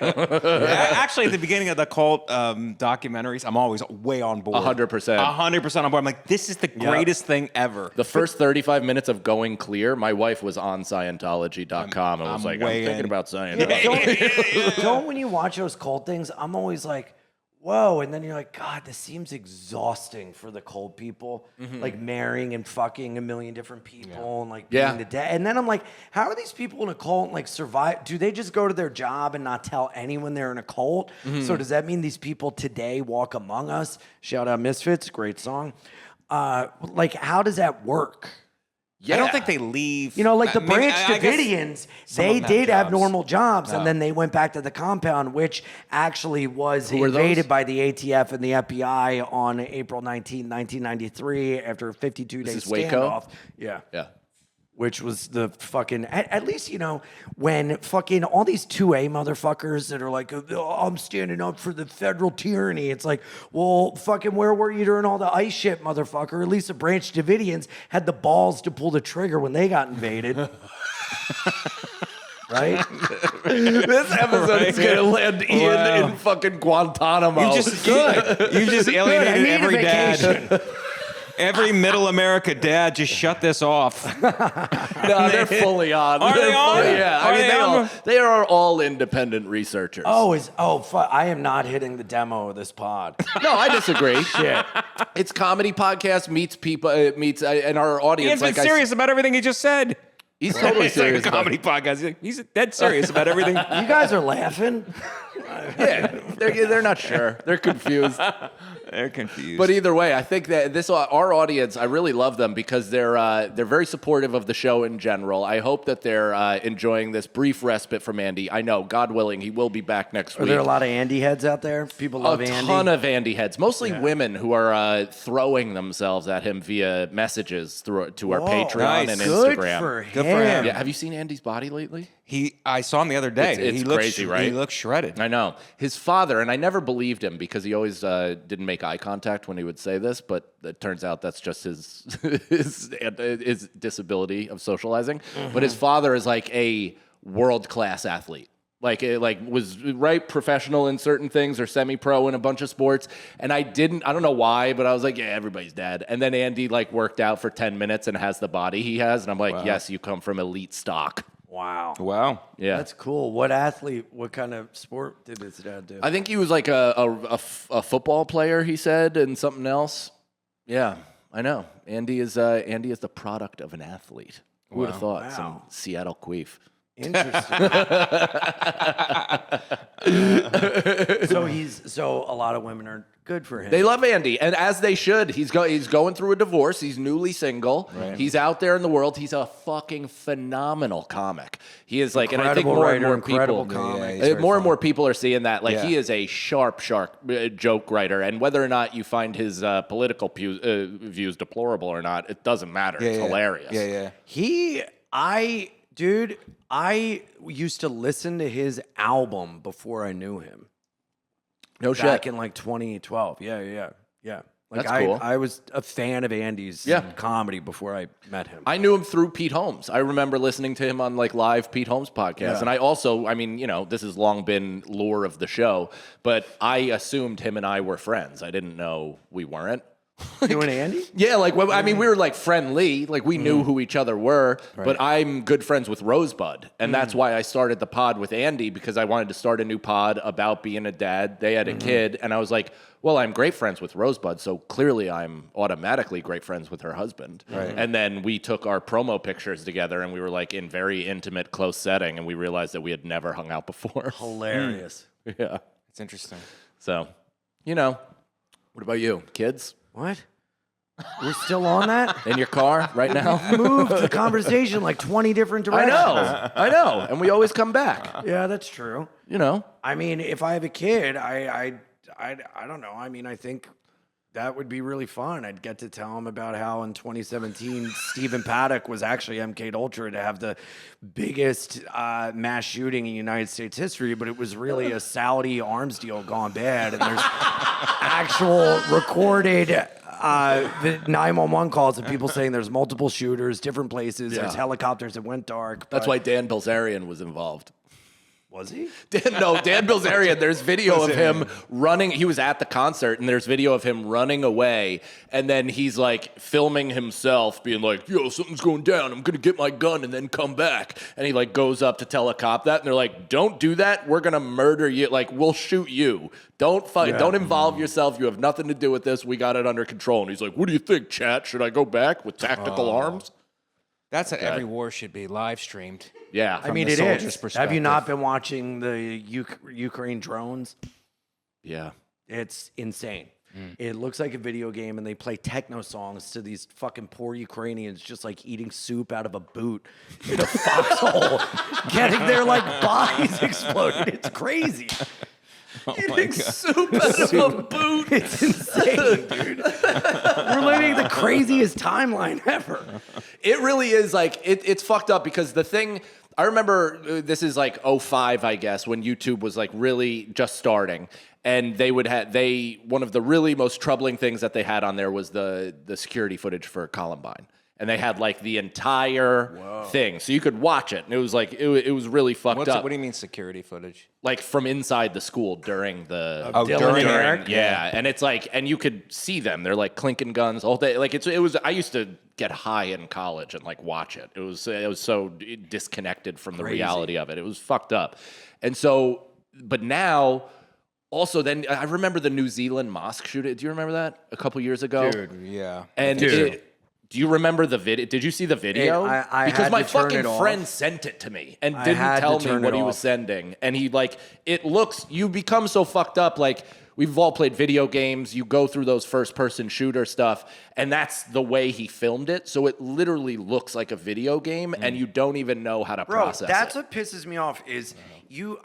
Actually, at the beginning of the cult documentaries, I'm always way on board. 100%. 100% on board. I'm like, this is the greatest thing ever. The first 35 minutes of Going Clear, my wife was on Scientology.com and was like, I'm way thinking in. about Scientology. Don't when you watch those cult things, I'm always like, whoa. And then you're like, God, this seems exhausting for the cult people. Like marrying and fucking a million different people and like being the dead. And then I'm like, how are these people in a cult like survive? Do they just go to their job and not tell anyone they're in a cult? So does that mean these people today walk among us? Shout out Misfits, great song. Like, how does that work? I don't think they leave. You know, like the Maybe- Branch I guess Davidians, some they of them did have jobs. normal jobs, and then they went back to the compound, which actually was were those? invaded by the ATF and the FBI on April 19, 1993, after a 52-day This is Waco? standoff. Yeah. Yeah. Which was the fucking, at least, you know, when fucking all these 2A motherfuckers that are like, oh, I'm standing up for the federal tyranny. It's like, well, fucking where were you during all the ICE shit, motherfucker? At least the Branch Davidians had the balls to pull the trigger when they got invaded. Right? This episode is going to land Ian in fucking Guantanamo. You just alienated every dad. Every middle America dad just shut this off. No, they're fully on. Are they on? Yeah. Are I mean, they on? they are all independent researchers. I am not hitting the demo of this pod. No, I disagree. Shit. It's comedy podcast meets people, and our audience. Ian's been serious about everything he just said. He's totally It's like a serious. about comedy podcast. He's dead serious about everything. You guys are laughing? Yeah, they're not sure. They're confused. They're confused. But either way, I think that our audience, I really love them because they're very supportive of the show in general. I hope that they're enjoying this brief respite from Andy. I know, God willing, he will be back next Are week. there a lot of Andy heads out there? People love a Andy. ton of Andy heads, mostly women who are throwing themselves at him via messages to our Patreon nice. and Good Instagram. for him. Good for him. Yeah, have you seen Andy's body lately? I saw him the other day. It's he looks crazy, right? He looks shredded. I know. His father, and I never believed him because he always didn't make eye contact when he would say this, but it turns out that's just his his disability of socializing. But his father is like a world-class athlete. Like was professional in certain things or semi-pro in a bunch of sports. And I don't know why, but I was like, yeah, everybody's dead. And then Andy like worked out for 10 minutes and has the body he has. And I'm like, yes, you come from elite stock. Wow. Yeah. That's cool. What kind of sport did his dad do? I think he was like a football player, he said, and something else. Yeah, I know. Andy is the product of an athlete. Who would have thought? Some Seattle queef. Interesting. So a lot of women are good for him. They love Andy, and as they should. He's going through a divorce. He's newly single. Right. He's out there in the world. He's a fucking phenomenal comic. He is like, and I think more and more people are seeing that. Like he is a sharp joke writer, and whether or not you find his political views deplorable or not, it doesn't matter. It's hilarious. Dude, I used to listen to his album before I knew him. No shit. Back in like 2012. Yeah. Like That's cool. I was a fan of Andy's comedy before I met him. I knew him through Pete Holmes. I remember listening to him on like live Pete Holmes podcast. And I also, I mean, this has long been lore of the show, but I assumed him and I were friends. I didn't know we weren't. You and Andy? Yeah, like, I mean, we were like friendly, like we knew who each other were, but I'm good friends with Rosebud. And that's why I started the pod with Andy, because I wanted to start a new pod about being a dad. They had a kid, and I was like, well, I'm great friends with Rosebud, so clearly I'm automatically great friends with her husband. Right. And then we took our promo pictures together, and we were like in very intimate, close setting, and we realized that we had never hung out before. Hilarious. Yeah. It's interesting. So, what about you? Kids? What? We're still on that? In your car right now? Moved the conversation like 20 different directions. I know. And we always come back. Yeah, that's true. I mean, if I have a kid, I don't know. I mean, I think that would be really fun. I'd get to tell him about how in 2017, Stephen Paddock was actually MK Ultra to have the biggest mass shooting in United States history, but it was really a Saudi arms deal gone bad. And there's actual recorded the 911 calls of people saying there's multiple shooters, different places, there's helicopters that went dark. That's why Dan Bilzerian was involved. Was he? Dan Bilzerian, there's video of him running. He was at the concert, and there's video of him running away, and then he's like filming himself being like, yo, something's going down. I'm going to get my gun and then come back. And he like goes up to tell a cop that, and they're like, don't do that. We're going to murder you. Like, we'll shoot you. Don't fight. Yeah. Don't involve yourself. You have nothing to do with this. We got it under control. And he's like, what do you think, chat? Should I go back with tactical arms? That's how every war should be live streamed. Yeah. I mean, it is. Have you not been watching the Ukraine drones? Yeah. It's insane. It looks like a video game, and they play techno songs to these fucking poor Ukrainians just like eating soup out of a boot in a foxhole, getting their like bodies exploded. It's crazy. Eating soup out of a boot. It's insane, dude. We're living the craziest timeline ever. It really is like, it's fucked up because the thing, I remember this is like 05, I guess, when YouTube was like really just starting. And one of the really most troubling things that they had on there was the security footage for Columbine. And they had like the entire thing. So you could watch it. And it was like, it was really fucked up. What do you mean security footage? Like from inside the school during the... during yeah. And it's like, and you could see them. They're like clinking guns all day. Like it was, I used to get high in college and like watch it. It was so disconnected from the reality of it. It was fucked up. And so, but now... Also, then I remember the New Zealand mosque shooting. Do you remember that a couple years ago? Dude, yeah. And do you remember the video? Did you see the video? Because my fucking friend sent it to me and didn't tell me what he was sending. And he you become so fucked up. Like, we've all played video games. You go through those first-person shooter stuff, and that's the way he filmed it. So it literally looks like a video game, and you don't even know how to process it. That's what pisses me off is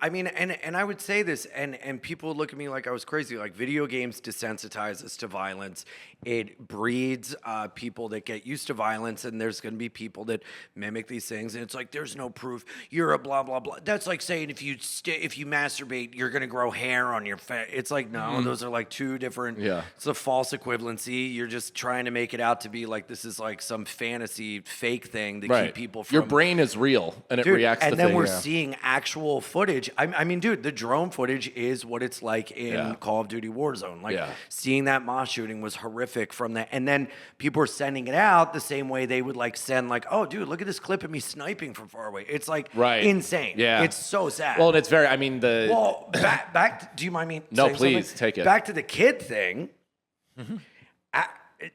I mean, and I would say this, and people look at me like I was crazy. Like, video games desensitize us to violence. It breeds people that get used to violence, and there's going to be people that mimic these things. And it's like, there's no proof. You're a blah blah blah. That's like saying if you masturbate, you're going to grow hair on your face. It's like, no, those are like two different. Yeah. It's a false equivalency. You're just trying to make it out to be like this is like some fantasy fake thing to keep people from. Your brain is real, and it reacts to and things. then we're seeing actual footage. I mean, dude, the drone footage is what it's like in Call of Duty Warzone. Like, seeing that mosque shooting was horrific from that. And then people are sending it out the same way they would like send like, oh, dude, look at this clip of me sniping from far away. It's like insane. Yeah. It's so sad. Well, and it's very, I mean, Well, back do you mind me No, saying please, something? take it. Back to the kid thing.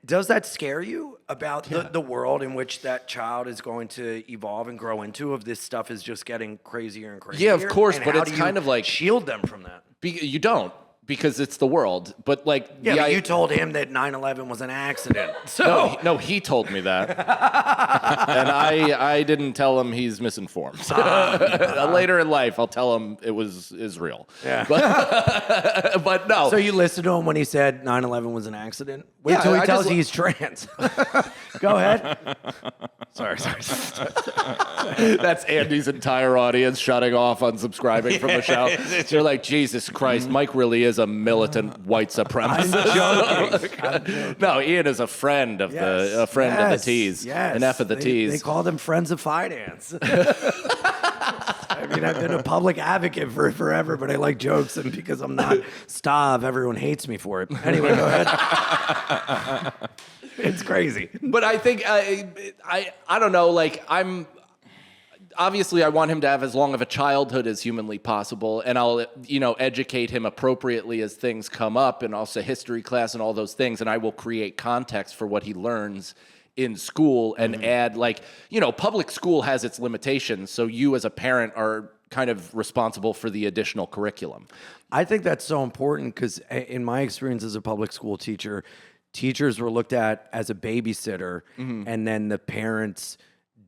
Does that scare you about the world in which that child is going to evolve and grow into? If this stuff is just getting crazier and crazier? Yeah, of course, And but how it's do you kind of like shield them from that. You don't, because it's the world. But like, Yeah, but you told him that 9/11 was an accident. So no, he told me that, and I didn't tell him he's misinformed. Later in life, I'll tell him it was Israel. Yeah. But no. So you listened to him when he said 9/11 was an accident? Wait Yeah, till he I tells just- you he's trans. Go ahead. Sorry. That's Andy's entire audience shutting off, unsubscribing from the show. They're like, Jesus Christ, Mike really is a militant white supremacist. I'm joking. No, Ian is a friend of the of the T's, Yes. an F of the T's. They call them friends of Fidance. I mean, I've been a public advocate for it forever, but I like jokes, and because I'm not Stav, everyone hates me for it. Anyway, go ahead. It's crazy. But I think I don't know. Like, obviously I want him to have as long of a childhood as humanly possible, and I'll educate him appropriately as things come up, and also history class and all those things, and I will create context for what he learns in school and add, like, public school has its limitations, so you as a parent are kind of responsible for the additional curriculum. I think that's so important because in my experience as a public school teacher, teachers were looked at as a babysitter, and then the parents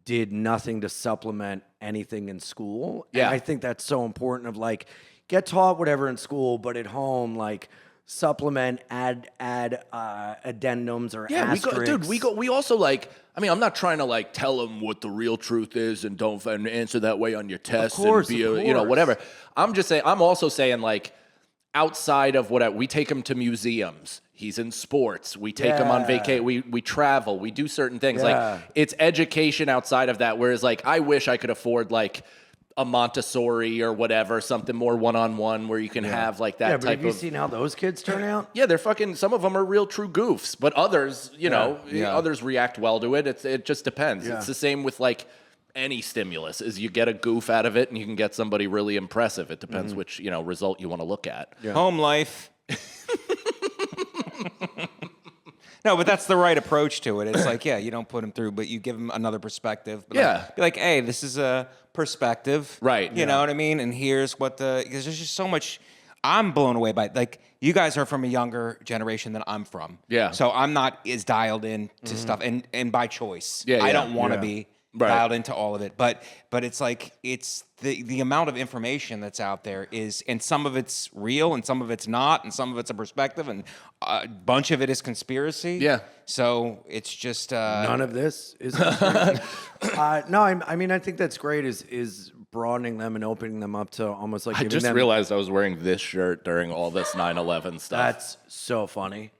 did nothing to supplement anything in school. Yeah. And I think that's so important of like, get taught whatever in school, but at home, like, supplement, add addendums or asterisks. We also like, I mean, I'm not trying to like tell them what the real truth is and don't answer that way on your test and be whatever. I'm just saying, I'm also saying, like, outside of we take him to museums. He's in sports. We take him on vacation. We travel. We do certain things. Like, it's education outside of that. Whereas, like, I wish I could afford like a Montessori or whatever, something more one-on-one where you can have like that type of. Have you seen how those kids turn out? Yeah, they're fucking. Some of them are real true goofs, but others, others react well to it. It just depends. Yeah. It's the same with like any stimulus. Is you get a goof out of it, and you can get somebody really impressive. It depends which result you want to look at. Yeah. Home life. No, but that's the right approach to it. It's like, you don't put them through, but you give them another perspective. But be like, hey, this is a perspective. Right. You know what I mean? And here's what because there's just so much. I'm blown away by, like, you guys are from a younger generation than I'm from. Yeah. So I'm not as dialed in to stuff, and by choice. Yeah, I yeah. don't want to be Right. dialed into all of it. But it's like, it's the amount of information that's out there is, and some of it's real and some of it's not, and some of it's a perspective, and a bunch of it is conspiracy. Yeah. So it's just None of this is. No, I mean, I think that's great. Is broadening them and opening them up to almost like I giving just them. realized I was wearing this shirt during all this 9/11 stuff. That's so funny,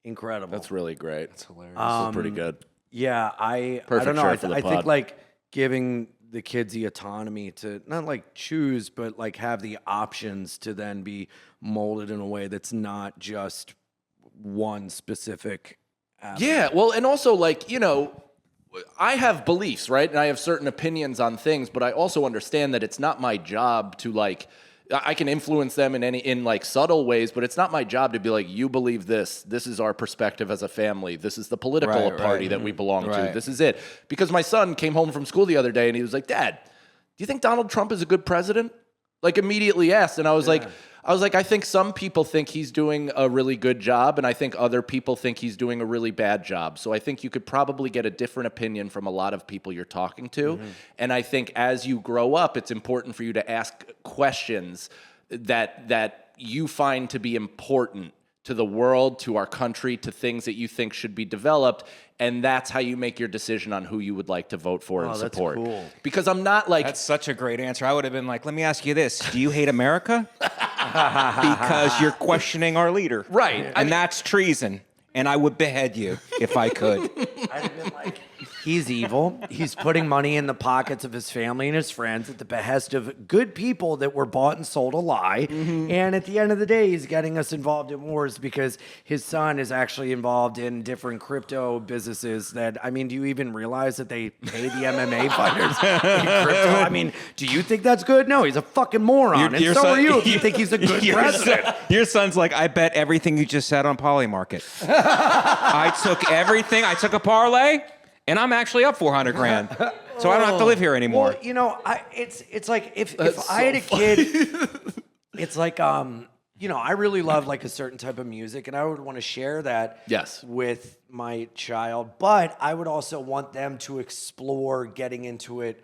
incredible. That's really great. It's hilarious. This is pretty good. Yeah, I Perfect don't know. shirt for the I think pod. like giving the kids the autonomy to not like choose, but like have the options to then be molded in a way that's not just one specific avenue. Yeah, well, and also, like, I have beliefs, right? And I have certain opinions on things, but I also understand that it's not my job to, like, I can influence them in like subtle ways, but it's not my job to be like, you believe this. This is our perspective as a family. This is the political party that we belong to. This is it. Because my son came home from school the other day and he was like, Dad, do you think Donald Trump is a good president? Like, immediately asked. And I was like, I was like, I think some people think he's doing a really good job, and I think other people think he's doing a really bad job. So I think you could probably get a different opinion from a lot of people you're talking to. Mm-hmm. And I think as you grow up, it's important for you to ask questions that you find to be important to the world, to our country, to things that you think should be developed. And that's how you make your decision on who you would like to vote for and that's support. cool. Because I'm not like... That's such a great answer. I would have been like, let me ask you this. Do you hate America? Because you're questioning our leader. Right. And that's treason. And I would behead you if I could. I'd have been like, he's evil. He's putting money in the pockets of his family and his friends at the behest of good people that were bought and sold a lie. And at the end of the day, he's getting us involved in wars because his son is actually involved in different crypto businesses that, I mean, do you even realize that they pay the MMA fighters in crypto? I mean, do you think that's good? No, he's a fucking moron. And so are you if you think he's a good president. Your son's like, I bet everything you just said on Polymarket. I took everything. I took a parlay. And I'm actually up $400,000, so I don't have to live here anymore. Well, you know, it's like if I had a kid, it's like you know, I really love like a certain type of music, and I would want to share that with my child. But I would also want them to explore getting into it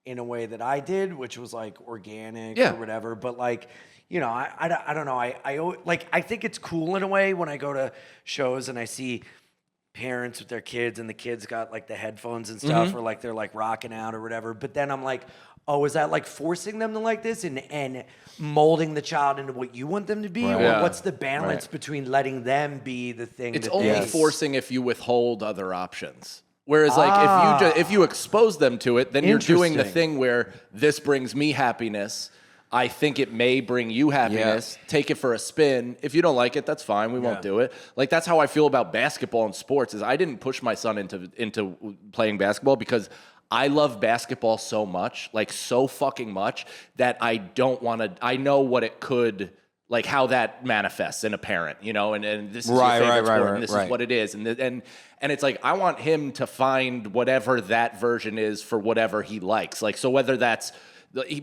in a way that I did, which was like organic or whatever. But like, you know, I don't know. I think it's cool in a way when I go to shows and I see parents with their kids and the kids got like the headphones and stuff or like they're like rocking out or whatever. But then I'm like, oh, is that like forcing them to like this and molding the child into what you want them to be? Or what's the balance between letting them be the thing? It's only forcing if you withhold other options. Whereas like if you expose them to it, then you're doing the thing where this brings me happiness. I think it may bring you happiness. Yeah. Take it for a spin. If you don't like it, that's fine. We won't do it. Like that's how I feel about basketball and sports. Is I didn't push my son into playing basketball because I love basketball so much, like so fucking much that I don't want to. I know what it could. Like how that manifests in a parent, you know, and this is your favorite sport, and this is what it is, and it's like I want him to find whatever that version is for whatever he likes. Like so, whether that's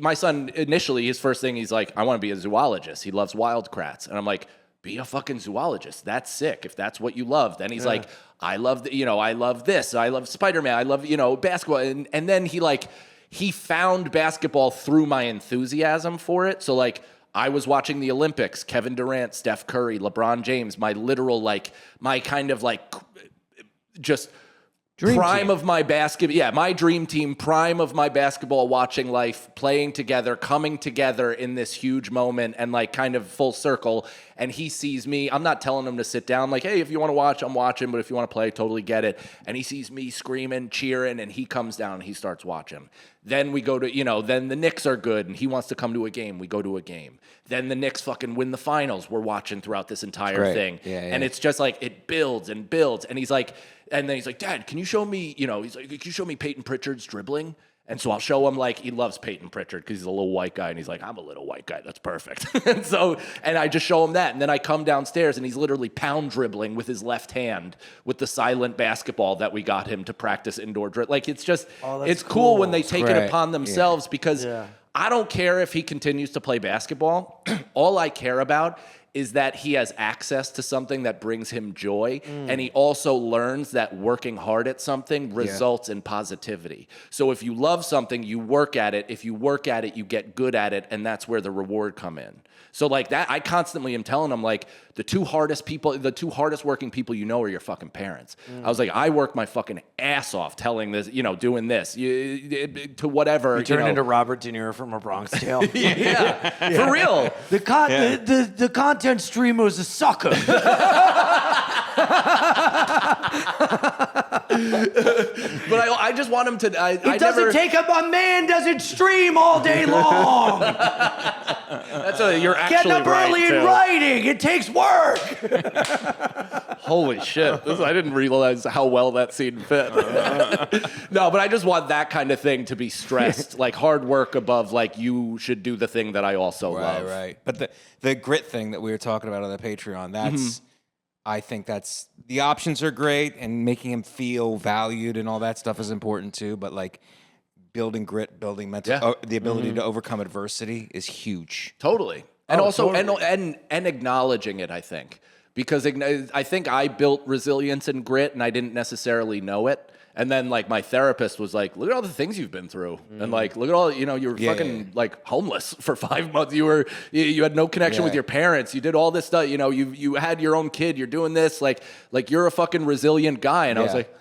my son initially, his first thing, he's like, I want to be a zoologist. He loves wildcrats. And I'm like, be a fucking zoologist. That's sick. If that's what you love. Then he's like, I love, I love this. I love Spider-Man. I love, basketball. And then he found basketball through my enthusiasm for it. So like, I was watching the Olympics, Kevin Durant, Steph Curry, LeBron James, my literal, like, my kind of like, just prime of my my dream team, prime of my basketball watching life, playing together, coming together in this huge moment and like kind of full circle. And he sees me. I'm not telling him to sit down. Like, hey, if you want to watch, I'm watching. But if you want to play, totally get it. And he sees me screaming, cheering, and he comes down and he starts watching. Then we go to, then the Knicks are good and he wants to come to a game. We go to a game. Then the Knicks fucking win the finals. We're watching throughout this entire thing. Yeah. And it's just like, it builds and builds. And he's like, Dad, can you show me, he's like, can you show me Peyton Pritchard's dribbling? And so I'll show him, like, he loves Peyton Pritchard because he's a little white guy. And he's like, I'm a little white guy. That's perfect. and I just show him that. And then I come downstairs and he's literally pound dribbling with his left hand with the silent basketball that we got him to practice indoor dribble. Like, it's just, it's cool when they take it upon themselves because I don't care if he continues to play basketball. All I care about is that he has access to something that brings him joy. And he also learns that working hard at something results in positivity. So if you love something, you work at it. If you work at it, you get good at it. And that's where the reward come in. So like that, I constantly am telling him like the two hardest working people are your fucking parents. I was like, I work my fucking ass off telling this, doing this to whatever. You turn into Robert De Niro from A Bronx Tale. For real. The content streamer is a sucker. But I just want him to. A man doesn't stream all day long. You're actually Get up early in writing. It takes work. Holy shit. I didn't realize how well that scene fit. No, but I just want that kind of thing to be stressed. Like hard work above like you should do the thing that I also love. Right. But the grit thing that we were talking about on the Patreon, that's I think that's the options are great and making him feel valued and all that stuff is important too. But like building grit, building mental, the ability to overcome adversity is huge. Totally. And also, totally. and acknowledging it, I think. Because I think I built resilience and grit, and I didn't necessarily know it. And then, like, my therapist was like, "Look at all the things you've been through, and like, look at all you were fucking like homeless for 5 months. You had no connection with your parents. You did all this stuff. You had your own kid. You're doing this. Like you're a fucking resilient guy." And I was like,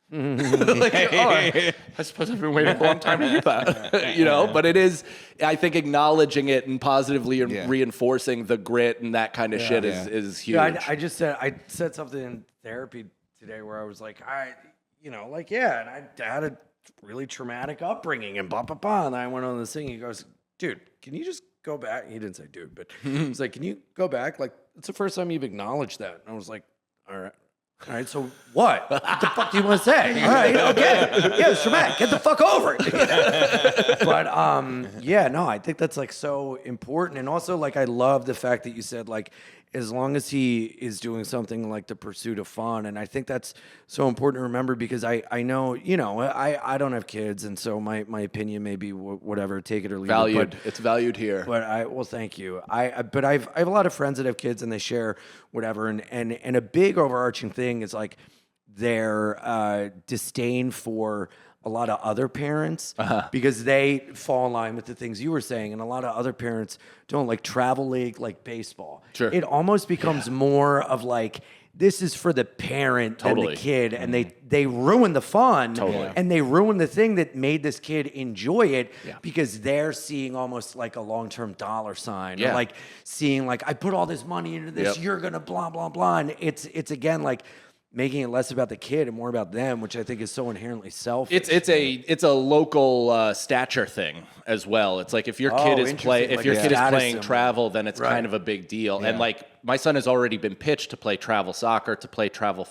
I suppose I've been waiting a long time to hear that. But it is, I think, acknowledging it and positively reinforcing the grit and that kind of shit is huge. Yeah, I said something in therapy today where I was like, and I had a really traumatic upbringing and blah, blah, blah. And I went on this thing. He goes, dude, can you just go back? He didn't say dude, but he's like, can you go back? Like, it's the first time you've acknowledged that. And I was like, all right, so what? What the fuck do you want to say? All right, okay. Yeah, it's traumatic. Get the fuck over it. But I think that's like so important. And also, like, I love the fact that you said, like, as long as he is doing something like the pursuit of fun. And I think that's so important to remember because I know, I don't have kids. And so my opinion may be whatever, take it or leave valued. it. It's valued here. But thank you. But I have a lot of friends that have kids and they share whatever. And a big overarching thing is like their disdain for a lot of other parents because they fall in line with the things you were saying, and a lot of other parents don't, like travel league, like baseball. Sure. It almost becomes more of like this is for the parent than the kid, and they ruin the fun, and they ruin the thing that made this kid enjoy it because they're seeing almost like a long-term dollar sign, or like seeing like I put all this money into this, you're gonna blah blah blah, and it's again like making it less about the kid and more about them, which I think is so inherently selfish. It's a local stature thing as well. It's like if your kid is playing travel, then it's kind of a big deal. And like my son has already been pitched to play travel soccer, to play travel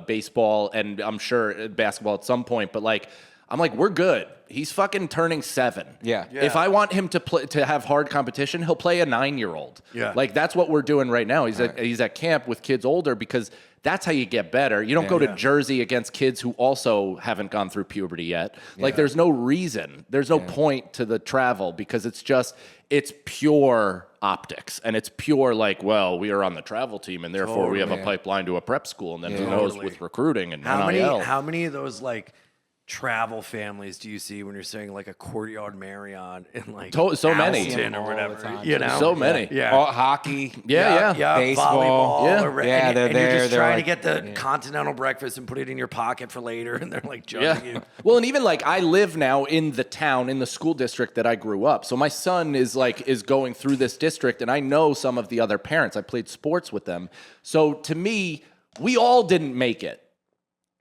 baseball, and I'm sure basketball at some point. But like I'm like, we're good. He's fucking turning 7. Yeah. If I want him to have hard competition, he'll play a 9-year-old. Yeah. Like that's what we're doing right now. He's at camp with kids older because that's how you get better. You don't go to Jersey against kids who also haven't gone through puberty yet. Like there's no reason. There's no point to the travel because it's pure optics, and it's pure like, well, we are on the travel team and therefore we have a pipeline to a prep school, and then who knows with recruiting and NIL. How many of those like travel families do you see when you're saying like a Courtyard Marriott in like so many Alton or whatever? So many. All hockey. Yeah. Baseball. Volleyball. And you're just they're trying like, to get the continental breakfast and put it in your pocket for later, and they're like judging you. Well, and even like I live now in the town, in the school district that I grew up. So my son is going through this district, and I know some of the other parents. I played sports with them. So to me, we all didn't make it.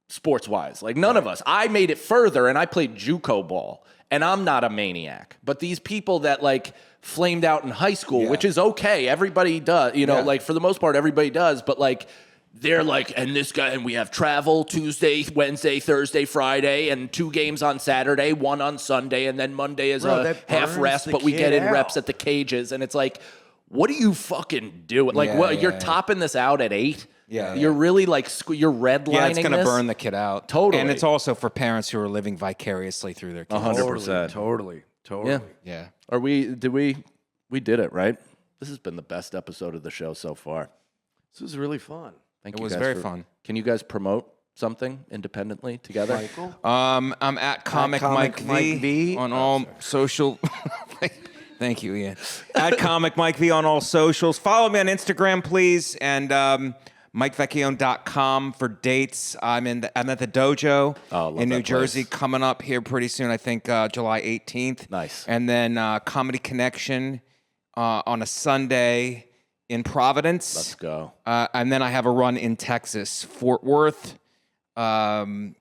Sports-wise, like none of us. I made it further, and I played JUCO ball, and I'm not a maniac. But these people that like flamed out in high school, which is okay, everybody does, like for the most part, everybody does. But like they're like, and this guy, and we have travel Tuesday, Wednesday, Thursday, Friday, and 2 games on Saturday, 1 on Sunday, and then Monday is a half rest, but we get in reps at the cages, and it's like, what are you fucking doing? Like, you're topping this out at 8. Yeah, you're really like you're redlining. Yeah, it's going to burn the kid out. Totally, and it's also for parents who are living vicariously through their kids. 100%. Totally. Yeah. We did it right. This has been the best episode of the show so far. This was really fun. It was very fun. Can you guys promote something independently together? Michael? I'm at Comic Mike V on all social. Thank you, Ian. At Comic Mike V on all socials. Follow me on Instagram, please, and MikeVecchione.com for dates. I'm at the Dojo in New Jersey coming up here pretty soon. I think July 18th. Nice. And then Comedy Connection on a Sunday in Providence. Let's go. And then I have a run in Texas, Fort Worth, outside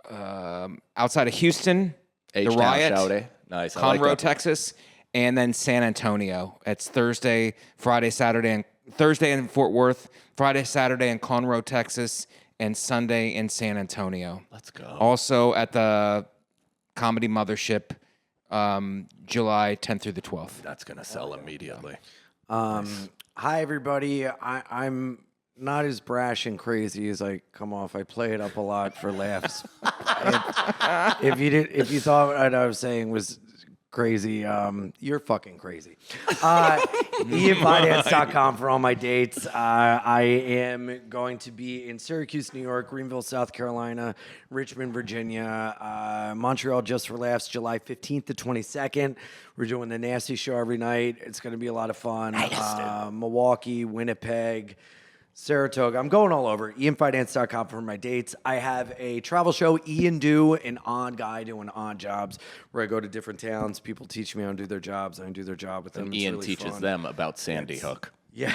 of Houston, the Riot, nice, Conroe, Texas, and then San Antonio. It's Thursday, Friday, Saturday, and Thursday in Fort Worth, Friday, Saturday in Conroe, Texas, and Sunday in San Antonio. Let's go. Also at the Comedy Mothership, July 10th through the 12th. That's going to sell immediately. Hi, everybody. I'm not as brash and crazy as I come off. I play it up a lot for laughs. If you thought what I was saying was crazy. You're fucking crazy. IanFinance.com for all my dates. I am going to be in Syracuse, New York, Greenville, South Carolina, Richmond, Virginia, Montreal Just for Laughs, July 15th to 22nd. We're doing the Nasty Show every night. It's going to be a lot of fun. Milwaukee, Winnipeg, Saratoga. I'm going all over. IanFinance.com for my dates. I have a travel show, Ian Do, an odd guy doing odd jobs, where I go to different towns. People teach me how to do their jobs. I do their job with them. It's Ian really teaches fun. them about Sandy Hook. Yeah,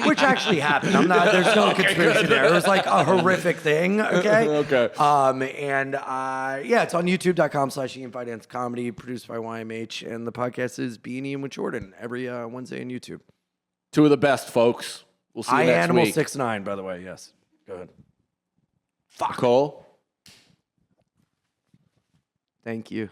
which actually happened. There's no conspiracy there. It was like a horrific thing. Okay. Okay. Yeah, it's on YouTube.com/IanFinance Comedy, produced by YMH, and the podcast is Being Ian with Jordan every Wednesday on YouTube. Two of the best, folks. We'll see you next week. Animal69, by the way. Yes. Go ahead. Nicole? Thank you.